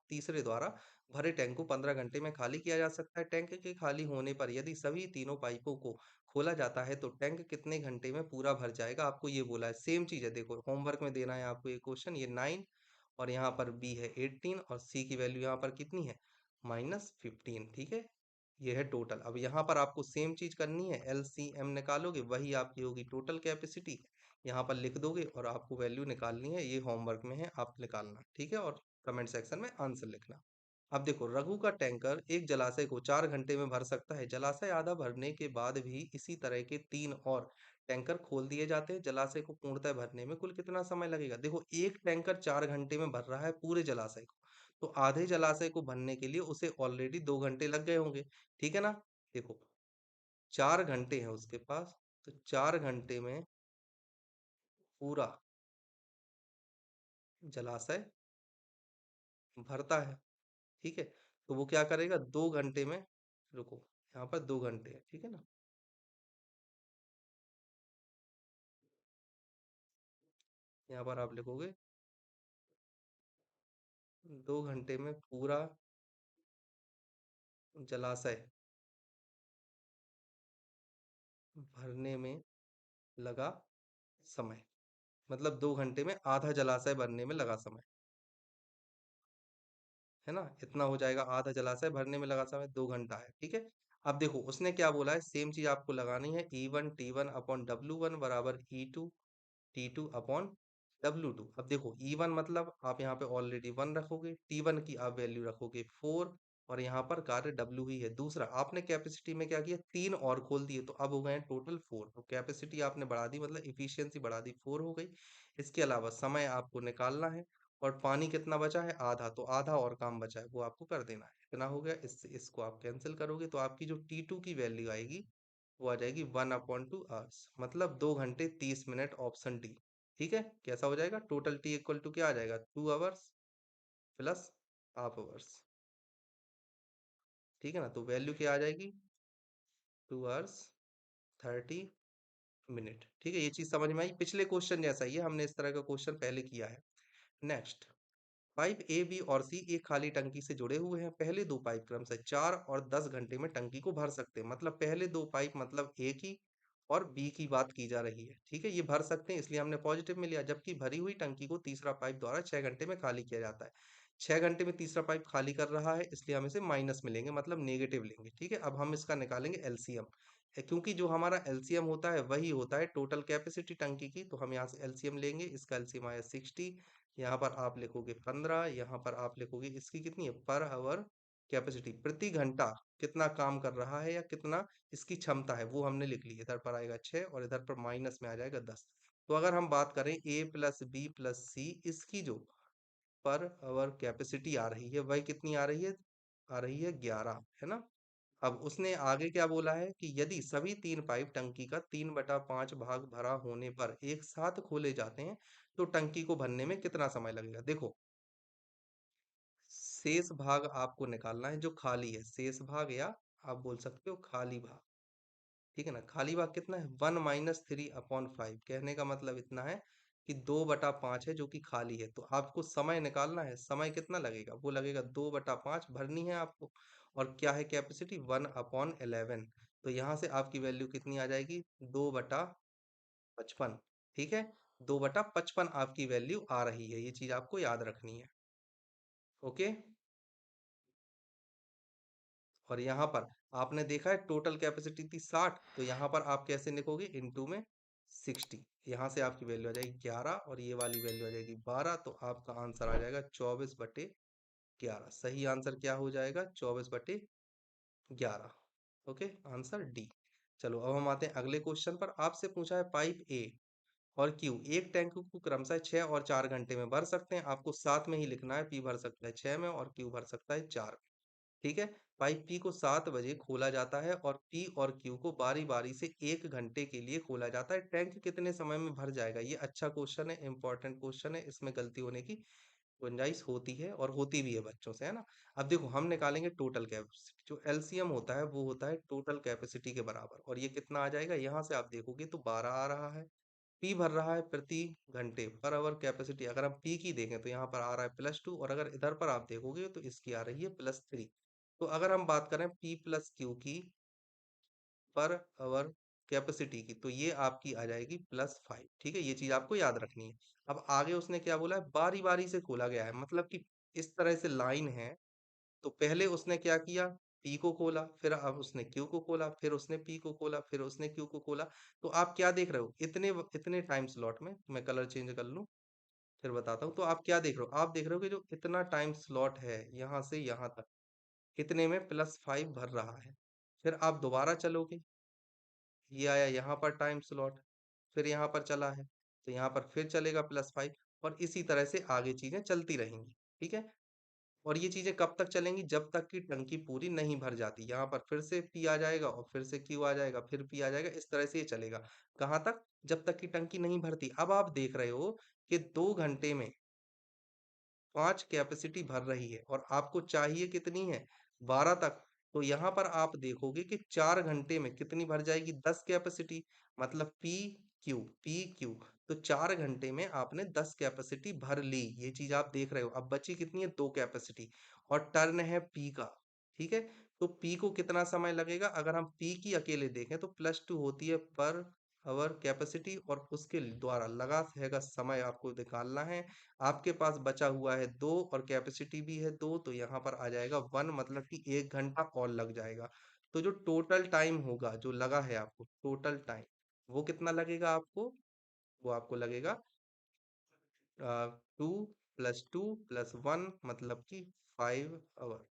तीसरे द्वारा भरे टैंक को 15 घंटे में खाली किया जा सकता है। टैंक के खाली होने पर यदि सभी तीनों पाइपों को खोला जाता है तो टैंक कितने घंटे में पूरा भर जाएगा? आपको ये बोला है, सेम चीज है, देखो होमवर्क में देना है आपको ये क्वेश्चन। ये 9, और यहाँ पर बी है 18, और सी की वैल्यू यहाँ पर कितनी है? -15, ठीक है। ये है टोटल। अब यहाँ पर आपको सेम चीज करनी है, एलसीएम निकालोगे, वही आपकी होगी टोटल कैपेसिटी। यहाँ पर लिख दोगे और आपको वैल्यू निकालनी है, ये होमवर्क में है, आप निकालना, ठीक है, और कमेंट सेक्शन में आंसर लिखना। अब देखो, रघु का टैंकर एक जलाशय को 4 घंटे में भर सकता है। जलाशय आधा भरने के बाद भी इसी तरह के 3 और टैंकर खोल दिए जाते हैं। जलाशय को पूर्णतः भरने में कुल कितना समय लगेगा? देखो, एक टैंकर 4 घंटे में भर रहा है पूरे जलाशय को, तो आधे जलाशय को भरने के लिए उसे ऑलरेडी 2 घंटे लग गए होंगे, ठीक है ना। देखो, 4 घंटे है उसके पास, तो 4 घंटे में पूरा जलाशय भरता है, ठीक है। तो वो क्या करेगा, 2 घंटे में, रुको, यहाँ पर 2 घंटे है, ठीक है ना। यहाँ पर आप लिखोगे 2 घंटे में पूरा जलाशय भरने में लगा समय, मतलब 2 घंटे में आधा जलाशय भरने में लगा समय, है ना। इतना हो जाएगा, आधा जलाशय भरने में लगा समय 2 घंटा है, ठीक है। अब देखो, उसने क्या बोला है, सेम चीज आपको लगानी है, E1 T1 अपॉन W1 बराबर T2 अपॉन W2। अब देखो, E1 मतलब आप यहाँ पे ऑलरेडी 1 रखोगे, T1 की आप वैल्यू रखोगे 4, और यहाँ पर कार्य W ही है। दूसरा, आपने कैपेसिटी में क्या किया, 3 और खोल दिए, तो अब हो गए टोटल 4, तो कैपेसिटी आपने बढ़ा दी, मतलब इफिशियंसी बढ़ा दी, 4 हो गई। इसके अलावा समय आपको निकालना है, और पानी कितना बचा है, आधा, तो आधा और काम बचा है, वो आपको कर देना है। इतना हो गया, इससे इसको आप कैंसिल करोगे, तो आपकी जो T2 की वैल्यू आएगी वो आ जाएगी 1/2 आवर्स, मतलब 2 घंटे 30 मिनट, ऑप्शन डी। ठीक है, कैसा हो जाएगा, टोटल टी इक्वल टू क्या आ जाएगा, 2 आवर्स प्लस हाफ आवर्स, ठीक है ना। तो वैल्यू क्या आ जाएगी, 2 आवर्स 30 मिनट, ठीक है। ये चीज समझ में आई, पिछले क्वेश्चन जैसा ही है, हमने इस तरह का क्वेश्चन पहले किया है। नेक्स्ट, पाइप ए बी और सी एक खाली टंकी से जुड़े हुए हैं। पहले दो पाइप क्रमशः 4 और 10 घंटे में टंकी को भर सकते हैं, मतलब पहले दो पाइप मतलब ए की और बी की बात की जा रही है, ठीक है। ये भर सकते हैं, इसलिए हमने पॉजिटिव में लिया, जबकि भरी हुई टंकी को तीसरा पाइप द्वारा 6 घंटे में खाली किया जाता है। 6 घंटे में तीसरा पाइप खाली कर रहा है, इसलिए हम इसे माइनस में लेंगे, मतलब नेगेटिव लेंगे, ठीक है। अब हम इसका निकालेंगे एलसीएम, क्योंकि जो हमारा एलसीएम होता है वही होता है टोटल कैपेसिटी टंकी की, तो हम यहाँ से एलसीएम लेंगे। इसका एलसीएम आया 60, यहाँ पर आप लिखोगे 15, यहाँ पर आप लिखोगे इसकी कितनी है, पर आवर कैपेसिटी, प्रति घंटा कितना काम कर रहा है या कितना इसकी क्षमता है, वो हमने लिख ली। इधर पर आएगा 6 और इधर पर माइनस में आ जाएगा 10। तो अगर हम बात करें ए प्लस बी प्लस सी, इसकी जो पर आवर कैपेसिटी आ रही है वह कितनी आ रही है, आ रही है 11, है ना। अब उसने आगे क्या बोला है कि यदि सभी 3 पाइप टंकी का 3/5 भाग भरा होने पर एक साथ खोले जाते हैं, तो टंकी को भरने में कितना समय लगेगा। देखो, शेष भाग आपको निकालना है जो खाली है, शेष भाग, या आप बोल सकते हो खाली भाग, ठीक है ना। खाली भाग कितना है, 1 - 3/5, कहने का मतलब इतना है कि 2/5 है जो कि खाली है। तो आपको समय निकालना है, समय कितना लगेगा, वो लगेगा 2/5 भरनी है आपको, और क्या है कैपेसिटी, 1/11। तो यहाँ से आपकी वैल्यू कितनी आ जाएगी, 2/55, ठीक है। 2/55 आपकी वैल्यू आ रही है, ये चीज आपको याद रखनी है, ओके। और यहाँ पर आपने देखा है टोटल कैपेसिटी थी 60, तो यहाँ पर आप कैसे लिखोगे, इनटू में 60, यहाँ से आपकी वैल्यू आ जाएगी 11 और ये वाली वैल्यू आ जाएगी 12, तो आपका आंसर आ जाएगा 24/11। सही आंसर क्या हो जाएगा, 24/11, ओके, आंसर डी। चलो, अब हम आते हैं अगले क्वेश्चन पर। आपसे पूछा है पाइप ए और क्यू एक टैंक को क्रमशः 6 और 4 घंटे में भर सकते हैं। आपको साथ में ही लिखना है, पी भर सकता है 6 में और क्यू भर सकता है 4 में, ठीक है। पाइप पी को 7 बजे खोला जाता है और पी और क्यू को बारी बारी से 1 घंटे के लिए खोला जाता है। टैंक कितने समय में भर जाएगा, ये अच्छा क्वेश्चन है, इंपॉर्टेंट क्वेश्चन है, इसमें गलती होने की गुंजाइश होती है और होती भी है बच्चों से, है ना। अब देखो, हम निकालेंगे टोटल कैपेसिटी, जो एलसीएम होता है वो होता है टोटल कैपेसिटी के बराबर, और ये कितना आ जाएगा, यहाँ से आप देखोगे तो 12 आ रहा है। पी भर रहा है प्रति घंटे, पर आवर कैपेसिटी, अगर हम पी की देखें तो यहाँ पर आ रहा है +2, और अगर इधर पर आप देखोगे तो इसकी आ रही है +3। तो अगर हम बात करें पी प्लस क्यू की पर आवर कैपेसिटी की, तो ये आपकी आ जाएगी +5, ठीक है। ये चीज आपको याद रखनी है। अब आगे उसने क्या बोला है, बारी बारी से खोला गया है, मतलब कि इस तरह से लाइन है, तो पहले उसने क्या किया, पी को खोला, फिर अब उसने क्यू को खोला, फिर उसने पी को खोला, फिर उसने क्यू को खोला। तो आप क्या देख रहे हो, इतने टाइम स्लॉट में, मैं कलर चेंज कर लूं फिर बताता हूँ। तो आप क्या देख रहे हो, आप देख रहे हो कि जो इतना टाइम स्लॉट है यहाँ से यहाँ तक, इतने में +5 भर रहा है। फिर आप दोबारा चलोगे, ये आया यहाँ पर टाइम स्लॉट, फिर यहाँ पर चला है, तो यहाँ पर फिर चलेगा +5, और इसी तरह से आगे चीजें चलती रहेंगी। ठीक है, और ये चीजें कब तक चलेंगी, जब तक कि टंकी पूरी नहीं भर जाती। यहाँ पर फिर से पी आ जाएगा, और फिर से क्यू आ जाएगा, फिर पी आ जाएगा, इस तरह से ये चलेगा। कहाँ तक, जब तक कि टंकी नहीं भरती। अब आप देख रहे हो कि 2 घंटे में 5 कैपेसिटी भर रही है, और आपको चाहिए कितनी है, 12 तक। तो यहाँ पर आप देखोगे कि 4 घंटे में कितनी भर जाएगी, 10 कैपेसिटी, मतलब पी क्यू। तो 4 घंटे में आपने 10 कैपेसिटी भर ली, ये चीज आप देख रहे हो। अब बची कितनी है, 2 कैपेसिटी, और टर्न है पी का। ठीक है, तो पी को कितना समय लगेगा, अगर हम पी की अकेले देखें तो +2 होती है पर आवर कैपेसिटी, और उसके द्वारा लगा रहेगा समय आपको निकालना है। आपके पास बचा हुआ है 2, और कैपेसिटी भी है 2, तो यहाँ पर आ जाएगा 1, मतलब कि 1 घंटा और लग जाएगा। तो जो टोटल टाइम होगा, जो लगा है आपको टोटल टाइम, वो कितना लगेगा आपको, वो आपको लगेगा 2 + 2 + 1, मतलब कि 5 आवर।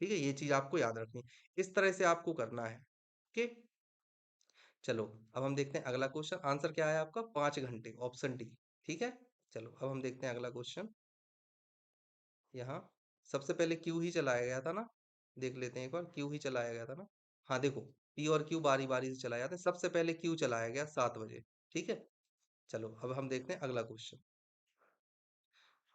ठीक है, ये चीज आपको याद रखनी है। इस तरह से आपको करना है। ओके, चलो अब हम देखते हैं अगला क्वेश्चन। आंसर क्या है आपका, 5 घंटे, ऑप्शन डी। ठीक है, चलो अब हम देखते हैं अगला क्वेश्चन। यहाँ सबसे पहले क्यू ही चलाया गया था ना, देख लेते हैं एक बार, क्यू ही चलाया गया था ना। हाँ देखो, पी और क्यू बारी बारी से चलाया जाता है, सबसे पहले क्यू चलाया गया 7 बजे। ठीक है, चलो अब हम देखते हैं अगला क्वेश्चन।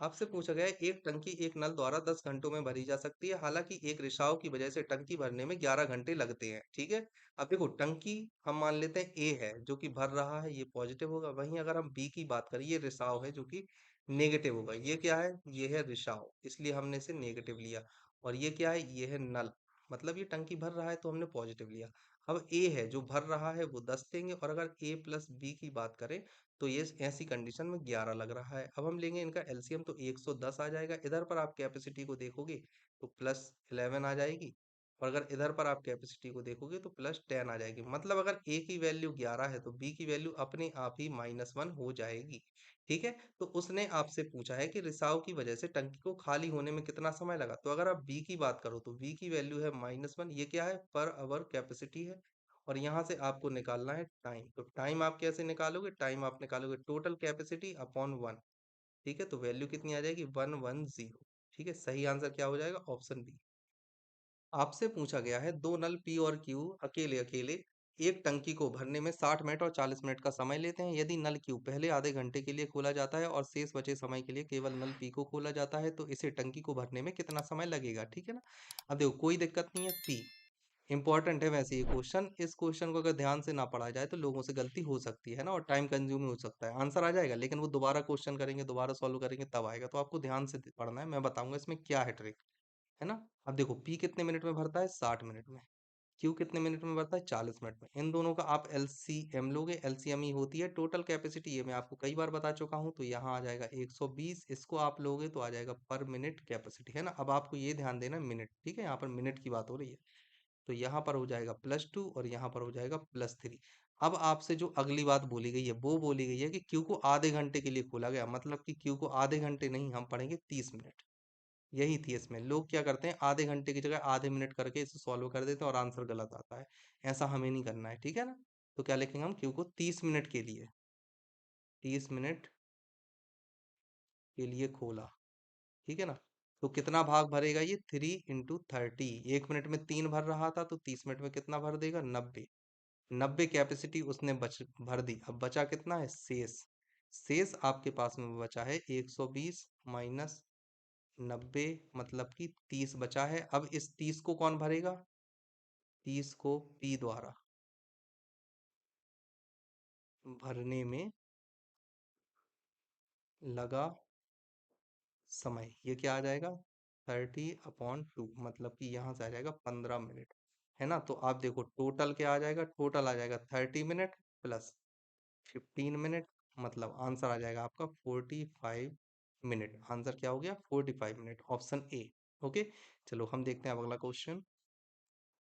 आपसे पूछा गया है, एक टंकी एक नल द्वारा 10 घंटों में भरी जा सकती है, हालांकि एक रिसाव की वजह से टंकी भरने में 11 घंटे लगते हैं। ठीक है, अब देखो टंकी हम मान लेते हैं ए है जो कि भर रहा है, ये पॉजिटिव होगा। वहीं अगर हम बी की बात करें, ये रिसाव है जो कि नेगेटिव होगा। ये क्या है, ये है रिसाव, इसलिए हमने इसे नेगेटिव लिया। और ये क्या है, ये है नल, मतलब ये टंकी भर रहा है तो हमने पॉजिटिव लिया। अब ए है जो भर रहा है, वो 10 देंगे, और अगर A + B की बात करें तो ये ऐसी कंडीशन में 11 लग रहा है। अब हम लेंगे इनका एलसीएम, तो 110 आ जाएगा। इधर पर आप कैपेसिटी को देखोगे तो +11 आ जाएगी, और अगर इधर पर आप कैपेसिटी को देखोगे तो +10 आ जाएगी। मतलब अगर ए की वैल्यू 11 है तो बी की वैल्यू अपने आप ही -1 हो जाएगी। ठीक है, तो उसने आपसे पूछा है कि रिसाव की वजह से टंकी को खाली होने में कितना समय लगा। तो अगर आप बी की बात करो तो बी की वैल्यू है -1, ये क्या है, पर आवर कैपेसिटी है, और यहाँ से आपको निकालना है टाइम। तो टाइम आप कैसे निकालोगे, टाइम आप निकालोगे टोटल कैपेसिटी अपॉन 1। ठीक है, तो वैल्यू कितनी आ जाएगी, 110। ठीक है, सही आंसर क्या हो जाएगा, ऑप्शन बी। आपसे पूछा गया है, दो नल पी और क्यू अकेले अकेले एक टंकी को भरने में 60 मिनट और 40 मिनट का समय लेते हैं। यदि नल क्यू पहले आधे घंटे के लिए खोला जाता है और शेष बचे समय के लिए केवल नल पी को खोला जाता है, तो इसे टंकी को भरने में कितना समय लगेगा। ठीक है ना, अब देखो कोई दिक्कत नहीं है, पी इंपॉर्टेंट है। वैसे ये क्वेश्चन, इस क्वेश्चन को अगर ध्यान से ना पढ़ा जाए तो लोगों से गलती हो सकती है ना, और टाइम कंज्यूम हो सकता है। आंसर आ जाएगा लेकिन वो दोबारा क्वेश्चन करेंगे, दोबारा सॉल्व करेंगे, तब आएगा। तो आपको ध्यान से पढ़ना है, मैं बताऊंगा इसमें क्या है ट्रिक, है ना। अब देखो पी कितने मिनट में भरता है, 60 मिनट में। क्यू कितने मिनट में भरता है, 40 मिनट में। इन दोनों का आप एलसीएम लोगे, एलसीएम ही होती है टोटल कैपेसिटी, ये मैं आपको कई बार बता चुका हूँ। तो यहाँ आ जाएगा 120, इसको आप लोगे तो आ जाएगा पर मिनट कैपेसिटी, है ना। अब आपको ये ध्यान देना है मिनट, ठीक है, यहाँ पर मिनट की बात हो रही है। तो यहाँ पर हो जाएगा +2, और यहाँ पर हो जाएगा +3। अब आपसे जो अगली बात बोली गई है, वो बोली गई है कि क्यू को आधे घंटे के लिए खोला गया, मतलब कि क्यू को आधे घंटे नहीं, हम पढ़ेंगे 30 मिनट। यही थी इसमें, लोग क्या करते हैं, आधे घंटे की जगह आधे मिनट करके इसे सॉल्व कर देते हैं और आंसर गलत आता है। ऐसा हमें नहीं करना है, ठीक है ना। तो क्या लिखेंगे हम, क्यू को 30 मिनट के लिए, 30 मिनट के लिए खोला। ठीक है ना, तो कितना भाग भरेगा ये, 3 × 30। 1 मिनट में 3 भर रहा था, तो 30 मिनट में कितना भर देगा, 90। 90 कैपेसिटी उसने भर दी। अब बचा कितना है, शेष। शेष आपके पास में बचा है 120 माइनस 90, मतलब कि 30 बचा है। अब इस 30 को कौन भरेगा, 30 को पी द्वारा भरने में लगा समय, ये क्या आ जाएगा, 30/2, मतलब कि यहाँ से आ जाएगा 15 मिनट, है ना। तो आप देखो टोटल क्या आ जाएगा, टोटल आ जाएगा 30 मिनट प्लस 15 मिनट, मतलब आंसर आ जाएगा आपका 45 मिनट। आंसर क्या हो गया, 45 मिनट, ऑप्शन ए। ओके, चलो हम देखते हैं अब अगला क्वेश्चन।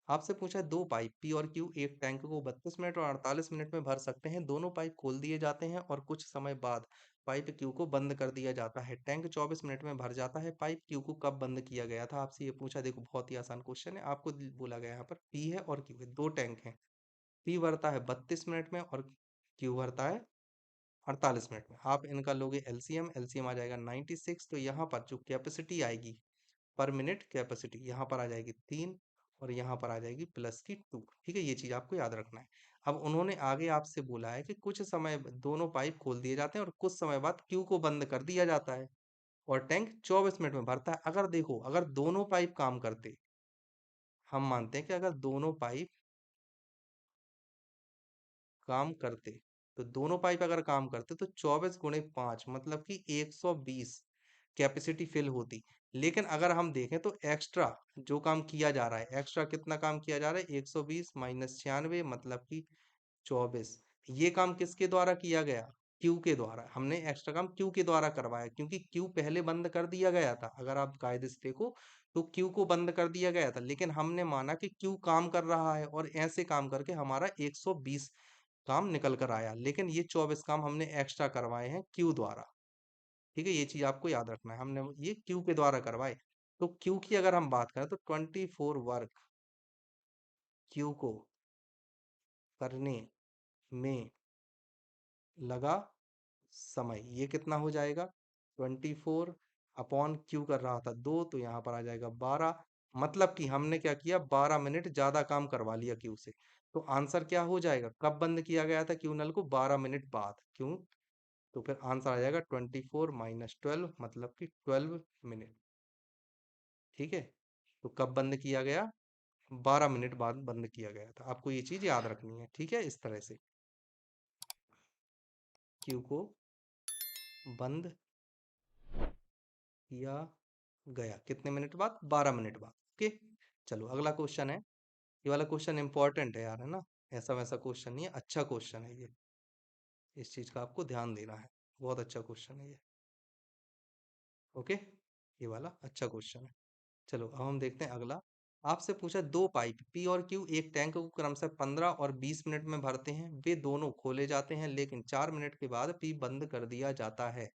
आपसे पूछा है दो पाइप पी और क्यू एक टैंक को 32 मिनट और 48 मिनट में भर सकते हैं। दोनों पाइप खोल दिए जाते हैं और कुछ समय बाद पाइप क्यू को बंद कर दिया जाता है। टैंक 24 मिनट में भर जाता है। पाइप क्यू को कब बंद किया गया था? आपसे ये पूछा। देखो बहुत ही आसान क्वेश्चन है। आपको बोला गया यहाँ पर पी है और क्यू है, दो टैंक हैं। पी भरता है 32 मिनट में और क्यू भरता है 48 मिनट में। आप इनका लोगे एलसीएम, एलसीएम आ जाएगा 96। तो यहाँ पर जो कैपेसिटी आएगी पर मिनट, कैपेसिटी यहाँ पर आ जाएगी 3 और यहाँ पर आ जाएगी प्लस की 2। ठीक है, ये चीज आपको याद रखना है। अब उन्होंने आगे आपसे बोला है कि कुछ समय दोनों पाइप खोल दिए जाते हैं और कुछ समय बाद क्यू को बंद कर दिया जाता है और टैंक 24 मिनट में भरता है। अगर देखो, अगर दोनों पाइप काम करते, हम मानते हैं कि अगर दोनों पाइप काम करते, तो दोनों पाइप अगर काम करते तो 24 × 5 मतलब कि 120 कैपेसिटी फिल होती। लेकिन अगर हम देखें तो एक्स्ट्रा जो काम किया जा रहा है, एक्स्ट्रा कितना काम किया जा रहा है? 120 माइनस 96 मतलब कि 24। ये काम किसके द्वारा किया गया? क्यू के द्वारा। हमने एक्स्ट्रा काम क्यू के द्वारा करवाया क्योंकि क्यू पहले बंद कर दिया गया था। अगर आप कायदे से देखो तो क्यू को बंद कर दिया गया था, लेकिन हमने माना कि क्यू काम कर रहा है और ऐसे काम करके हमारा 120 काम निकल कर आया। लेकिन ये 24 काम हमने एक्स्ट्रा करवाए हैं क्यू द्वारा। ठीक है, ये चीज आपको याद रखना है, हमने ये क्यू के द्वारा करवाए। तो क्यू की अगर हम बात करें तो 24 वर्क क्यू को करने में लगा समय, ये कितना हो जाएगा? 24 अपॉन क्यू कर रहा था 2, तो यहाँ पर आ जाएगा 12। मतलब कि हमने क्या किया? 12 मिनट ज्यादा काम करवा लिया क्यू से। तो आंसर क्या हो जाएगा? कब बंद किया गया था क्यू नल को? 12 मिनट बाद। क्यों? तो फिर आंसर आ जाएगा 24 माइनस 12 मतलब कि 12 मिनट। ठीक है, तो कब बंद किया गया? 12 मिनट बाद बंद किया गया था। आपको ये चीज याद रखनी है। ठीक है, इस तरह से क्यू को बंद किया गया कितने मिनट बाद? 12 मिनट बाद। ओके, चलो अगला क्वेश्चन है। ये वाला क्वेश्चन इंपॉर्टेंट है यार, है ना? ऐसा वैसा क्वेश्चन नहीं है, अच्छा क्वेश्चन है ये। इस चीज का आपको ध्यान देना है। बहुत अच्छा क्वेश्चन है ये। ओके, ये वाला अच्छा क्वेश्चन है। चलो अब हम देखते हैं अगला। आपसे पूछा दो पाइप पी और क्यू एक टैंक को क्रमशः 15 और 20 मिनट में भरते हैं। वे दोनों खोले जाते हैं लेकिन 4 मिनट के बाद पी बंद कर दिया जाता है।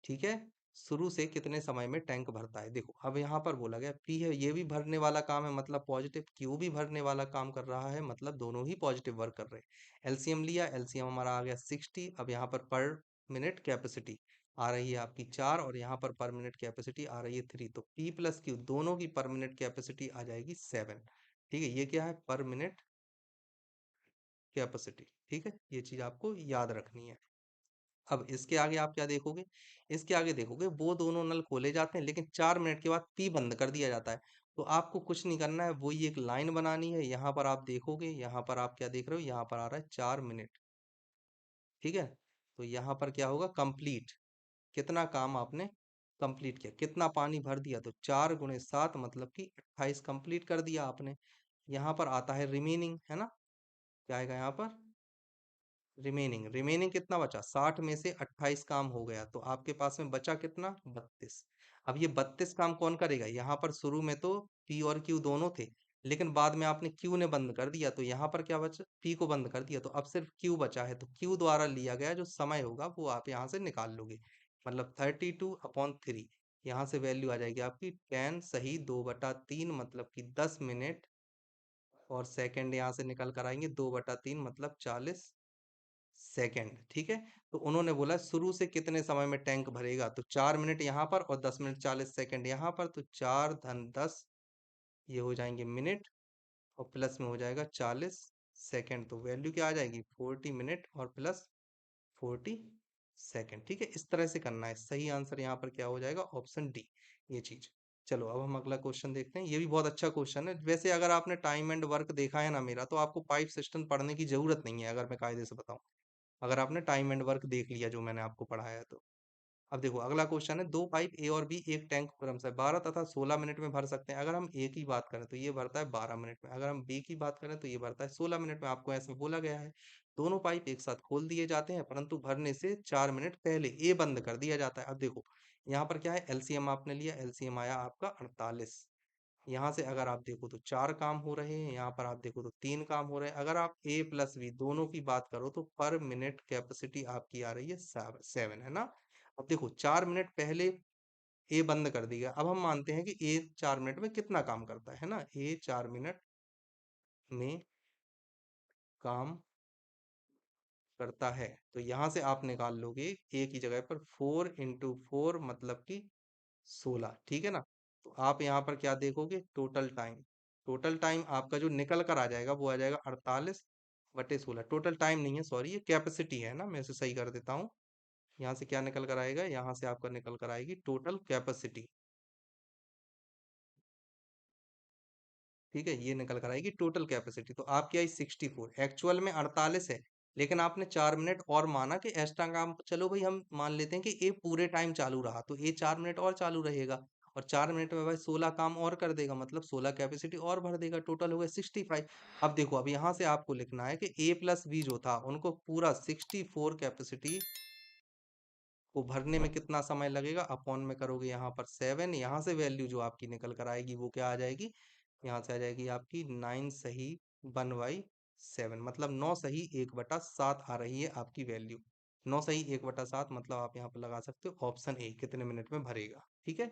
ठीक है, शुरू से कितने समय में टैंक भरता है? देखो अब यहाँ पर बोला गया पी है, ये भी भरने वाला काम है मतलब पॉजिटिव, क्यू भी भरने वाला काम कर रहा है मतलब दोनों ही पॉजिटिव वर्क कर रहे हैं। एलसीएम लिया, एलसीएम हमारा आ गया 60। अब यहाँ पर मिनट कैपेसिटी आ रही है आपकी 4 और यहाँ पर मिनट कैपेसिटी आ रही है 3। तो पी प्लस क्यू दोनों की पर मिनट कैपेसिटी आ जाएगी 7। ठीक है, ये क्या है? पर मिनट कैपेसिटी। ठीक है, ये चीज आपको याद रखनी है। अब इसके आगे आप क्या देखोगे? इसके आगे देखोगे वो दोनों नल खोले जाते हैं लेकिन 4 मिनट के बाद पी बंद कर दिया जाता है। तो आपको कुछ नहीं करना है, वही एक लाइन बनानी है। यहाँ पर आप देखोगे, यहाँ पर आप क्या देख रहे हो? यहाँ पर आ रहा है 4 मिनट। ठीक है, तो यहाँ पर क्या होगा? कंप्लीट। कितना काम आपने कंप्लीट किया? कितना पानी भर दिया? तो 4 × 7 मतलब कि 28 कंप्लीट कर दिया आपने। यहाँ पर आता है रिमेनिंग, है ना? क्या आएगा यहाँ पर? रिमेनिंग। रिमेनिंग कितना बचा? 60 में से 28 काम हो गया तो आपके पास में बचा कितना? 32। अब ये 32 काम कौन करेगा? यहाँ पर शुरू में तो पी और क्यू दोनों थे, लेकिन बाद में आपने क्यू ने बंद कर दिया तो यहाँ पर क्या बचा? पी को बंद कर दिया तो अब सिर्फ क्यू बचा है। तो क्यू द्वारा लिया गया जो समय होगा वो आप यहाँ से निकाल लोगे। मतलब 32/3। यहाँ से वैल्यू आ जाएगी आपकी 10 सही 2/3 मतलब कि 10 मिनट। और सेकंड यहाँ से निकल कर आएंगे 2/3 मतलब 40 सेकंड। ठीक है, तो उन्होंने बोला शुरू से कितने समय में टैंक भरेगा? तो 4 मिनट यहाँ पर और 10 मिनट 40 सेकंड यहाँ पर। तो 4 × 10 ये हो जाएंगे मिनट और प्लस में हो जाएगा 40 सेकंड। तो वैल्यू क्या आ जाएगी? 40 मिनट और प्लस 40 सेकंड। ठीक है, इस तरह से करना है। सही आंसर यहाँ पर क्या हो जाएगा? ऑप्शन डी, ये चीज। चलो अब हम अगला क्वेश्चन देखते हैं। ये भी बहुत अच्छा क्वेश्चन है। वैसे अगर आपने टाइम एंड वर्क देखा है ना मेरा, तो आपको पाइप सिस्टम पढ़ने की जरूरत नहीं है, अगर मैं कायदे से बताऊं। अगर आपने टाइम एंड वर्क देख लिया जो मैंने आपको पढ़ाया है तो। अब देखो अगला क्वेश्चन है, दो पाइप ए और बी एक टैंक को क्रमशः 12 तथा 16 मिनट में भर सकते हैं। अगर हम ए की बात करें तो ये भरता है 12 मिनट में, अगर हम बी की बात करें तो ये भरता है 16 मिनट में। आपको ऐसा बोला गया है दोनों पाइप एक साथ खोल दिए जाते हैं परंतु भरने से 4 मिनट पहले ए बंद कर दिया जाता है। अब देखो यहाँ पर क्या है, एलसीएम आपने लिया, एलसीएम आया आपका 48। यहाँ से अगर आप देखो तो 4 काम हो रहे हैं, यहाँ पर आप देखो तो 3 काम हो रहे हैं। अगर आप ए प्लस बी दोनों की बात करो तो पर मिनट कैपेसिटी आपकी आ रही है 7 है ना। अब देखो 4 मिनट पहले ए बंद कर दिया, अब हम मानते हैं कि ए 4 मिनट में कितना काम करता है ना, ए 4 मिनट में काम करता है। तो यहाँ से आप निकाल लोगे ए की जगह पर 4 × 4 मतलब कि 16, ठीक है ना। तो आप यहाँ पर क्या देखोगे, टोटल टाइम आपका जो निकल कर आ जाएगा वो आ जाएगा 48/16। टोटल टाइम नहीं है, सॉरी, ये कैपेसिटी है ना, मैं इसे सही कर देता हूँ। यहाँ से क्या निकल कर आएगा, यहाँ से आपका निकल कर आएगी टोटल कैपेसिटी, ठीक है, ये निकल कर आएगी टोटल कैपेसिटी। तो आपकी आई 64, एक्चुअल में 48 है, लेकिन आपने 4 मिनट और माना कि एक्स्ट्रा काम, चलो भाई हम मान लेते हैं कि ए पूरे टाइम चालू रहा तो ए 4 मिनट और चालू रहेगा, और 4 मिनट में भाई 16 काम और कर देगा, मतलब 16 कैपेसिटी और भर देगा, टोटल हो गया 65। अब देखो, अब यहाँ से आपको लिखना है कि ए प्लस बी जो था उनको पूरा 64 कैपेसिटी को भरने में कितना समय लगेगा, अपॉन में करोगे यहाँ पर 7, यहाँ से वैल्यू जो आपकी निकल कर आएगी वो क्या आ जाएगी, यहाँ से आ जाएगी आपकी 9 सही 1/7, मतलब 9 सही 1/7 आ रही है आपकी वैल्यू। 9 सही 1/7 मतलब आप यहाँ पर लगा सकते हो ऑप्शन ए, कितने मिनट में भरेगा, ठीक है।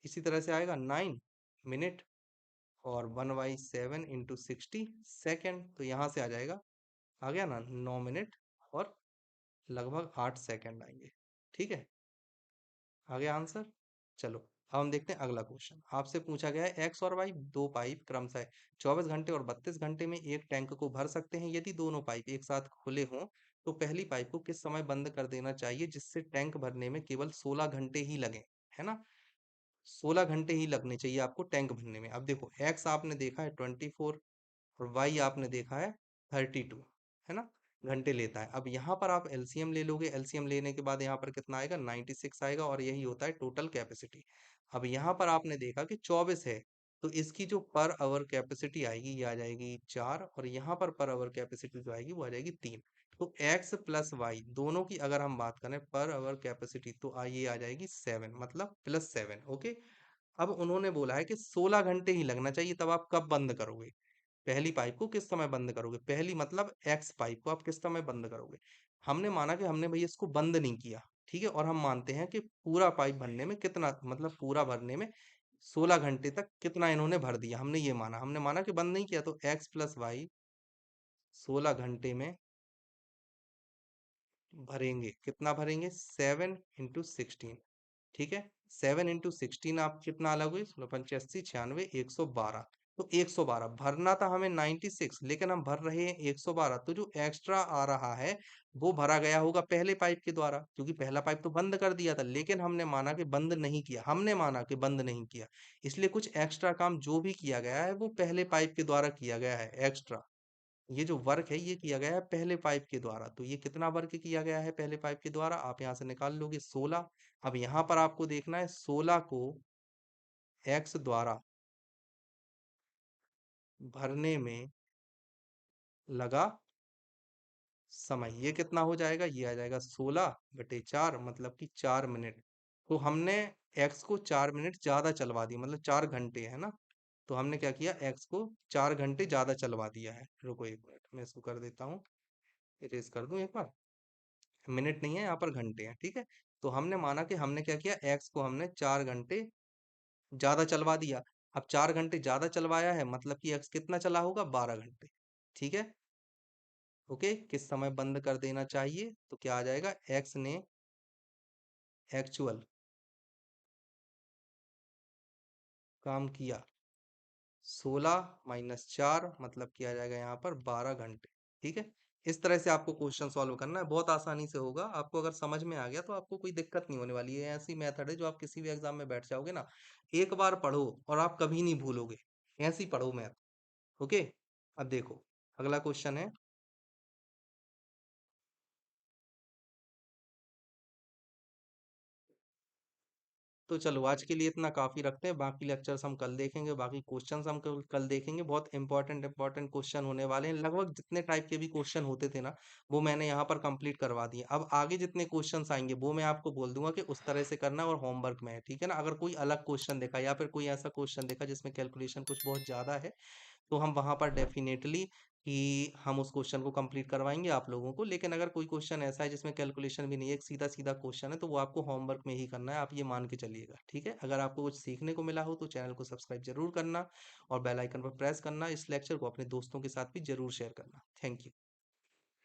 इसी तरह से आएगा 9 मिनट और 1/7 × 60 सेकेंड, तो यहाँ से आ जाएगा, आ गया ना 9 मिनट और लगभग 8 सेकेंड आएंगे, ठीक है। आ गया आंसर। चलो, अब हम देखते हैं अगला क्वेश्चन। आपसे पूछा गया है एक्स और वाई दो पाइप क्रमशः 24 घंटे और 32 घंटे में एक टैंक को भर सकते हैं। यदि दोनों पाइप एक साथ खुले हों तो पहली पाइप को किस समय बंद कर देना चाहिए जिससे टैंक भरने में केवल 16 घंटे ही लगे, है ना। 16 घंटे ही लगने चाहिए आपको टैंक भरने में। अब देखो, एक्स आपने देखा है 24 और वाई आपने देखा है 32, है ना, घंटे लेता है। अब यहाँ पर आप एलसीएम ले लोगे, एलसीएम लेने के बाद यहाँ पर कितना आएगा, 96 आएगा, और यही होता है टोटल कैपेसिटी। अब यहाँ पर आपने देखा कि 24 है, तो इसकी जो पर आवर कैपेसिटी आएगी ये आ जाएगी 4, और यहाँ पर आवर कैपेसिटी जो आएगी वो आ जाएगी 3। तो एक्स प्लस वाई दोनों की अगर हम बात करें पर आवर कैपेसिटी तो ये आ जाएगी 7, मतलब +7, ओके। अब उन्होंने बोला है कि 16 घंटे ही लगना चाहिए, तब आप कब बंद करोगे, पहली पाइप को किस समय बंद करोगे, पहली मतलब एक्स पाइप को आप किस समय बंद करोगे। हमने माना कि हमने भैया इसको बंद नहीं किया, ठीक है, और हम मानते हैं कि पूरा पाइप भरने में कितना, मतलब पूरा भरने में 16 घंटे तक कितना इन्होंने भर दिया, हमने ये माना, हमने माना कि बंद नहीं किया। तो एक्स प्लस वाई 16 घंटे में भरेंगे, कितना भरेंगे, 7 × 16, ठीक है। 7 × 16 आप कितना लोगे, 16, 85, 96, 112। तो 112 भरना था हमें 96, लेकिन हम भर रहे हैं 112, तो जो एक्स्ट्रा आ रहा है वो भरा गया होगा पहले पाइप के द्वारा, क्योंकि पहला पाइप तो बंद कर दिया था, लेकिन हमने माना कि बंद नहीं किया, हमने माना कि बंद नहीं किया, इसलिए कुछ एक्स्ट्रा काम जो भी किया गया है वो पहले पाइप के द्वारा किया गया है एक्स्ट्रा। ये जो वर्क है ये किया गया है पहले पाइप के द्वारा। तो ये कितना वर्क किया गया है पहले पाइप के द्वारा, आप यहाँ से निकाल लोगे 16। अब यहाँ पर आपको देखना है 16 को एक्स द्वारा भरने में लगा समय, ये कितना हो जाएगा, ये आ जाएगा 16/4, मतलब कि 4 मिनट। तो हमने एक्स को 4 मिनट ज्यादा चलवा दी, मतलब 4 घंटे, है ना। तो हमने क्या किया, एक्स को 4 घंटे ज्यादा चलवा दिया है। रुको 1 मिनट, मैं इसको कर देता हूँ, इरेज कर दूं एक बार। मिनट नहीं है, यहाँ पर घंटे हैं, ठीक है। तो हमने माना कि हमने क्या किया, एक्स को हमने 4 घंटे ज्यादा चलवा दिया। अब 4 घंटे ज्यादा चलवाया है, मतलब कि एक्स कितना चला होगा, 12 घंटे, ठीक है। ओके, किस समय बंद कर देना चाहिए, तो क्या आ जाएगा, एक्स ने एक्चुअल काम किया 16 - 4, मतलब किया जाएगा यहाँ पर 12 घंटे, ठीक है। इस तरह से आपको क्वेश्चन सॉल्व करना है, बहुत आसानी से होगा। आपको अगर समझ में आ गया तो आपको कोई दिक्कत नहीं होने वाली है। ऐसी मेथड है जो आप किसी भी एग्जाम में बैठ जाओगे ना, एक बार पढ़ो और आप कभी नहीं भूलोगे, ऐसी पढ़ो मैथ, ओके। अब देखो, अगला क्वेश्चन है, तो चलो आज के लिए इतना काफ़ी रखते हैं, बाकी लेक्चर्स हम कल देखेंगे, बाकी क्वेश्चंस हम कल कल देखेंगे। बहुत इंपॉर्टेंट इंपॉर्टेंट क्वेश्चन होने वाले हैं, लगभग जितने टाइप के भी क्वेश्चन होते थे ना, वो मैंने यहाँ पर कंप्लीट करवा दिए। अब आगे जितने क्वेश्चंस आएंगे वो मैं आपको बोल दूंगा कि उस तरह से करना और होमवर्क में है, ठीक है ना। अगर कोई अलग क्वेश्चन देखा या फिर कोई ऐसा क्वेश्चन देखा जिसमें कैलकुलेशन कुछ बहुत ज़्यादा है, तो हम वहां पर डेफिनेटली कि हम उस क्वेश्चन को कंप्लीट करवाएंगे आप लोगों को। लेकिन अगर कोई क्वेश्चन ऐसा है जिसमें कैलकुलेशन भी नहीं है, एक सीधा सीधा क्वेश्चन है, तो वो आपको होमवर्क में ही करना है, आप ये मान के चलिएगा, ठीक है। अगर आपको कुछ सीखने को मिला हो तो चैनल को सब्सक्राइब जरूर करना और बेल आइकन पर प्रेस करना। इस लेक्चर को अपने दोस्तों के साथ भी जरूर शेयर करना। Thank you.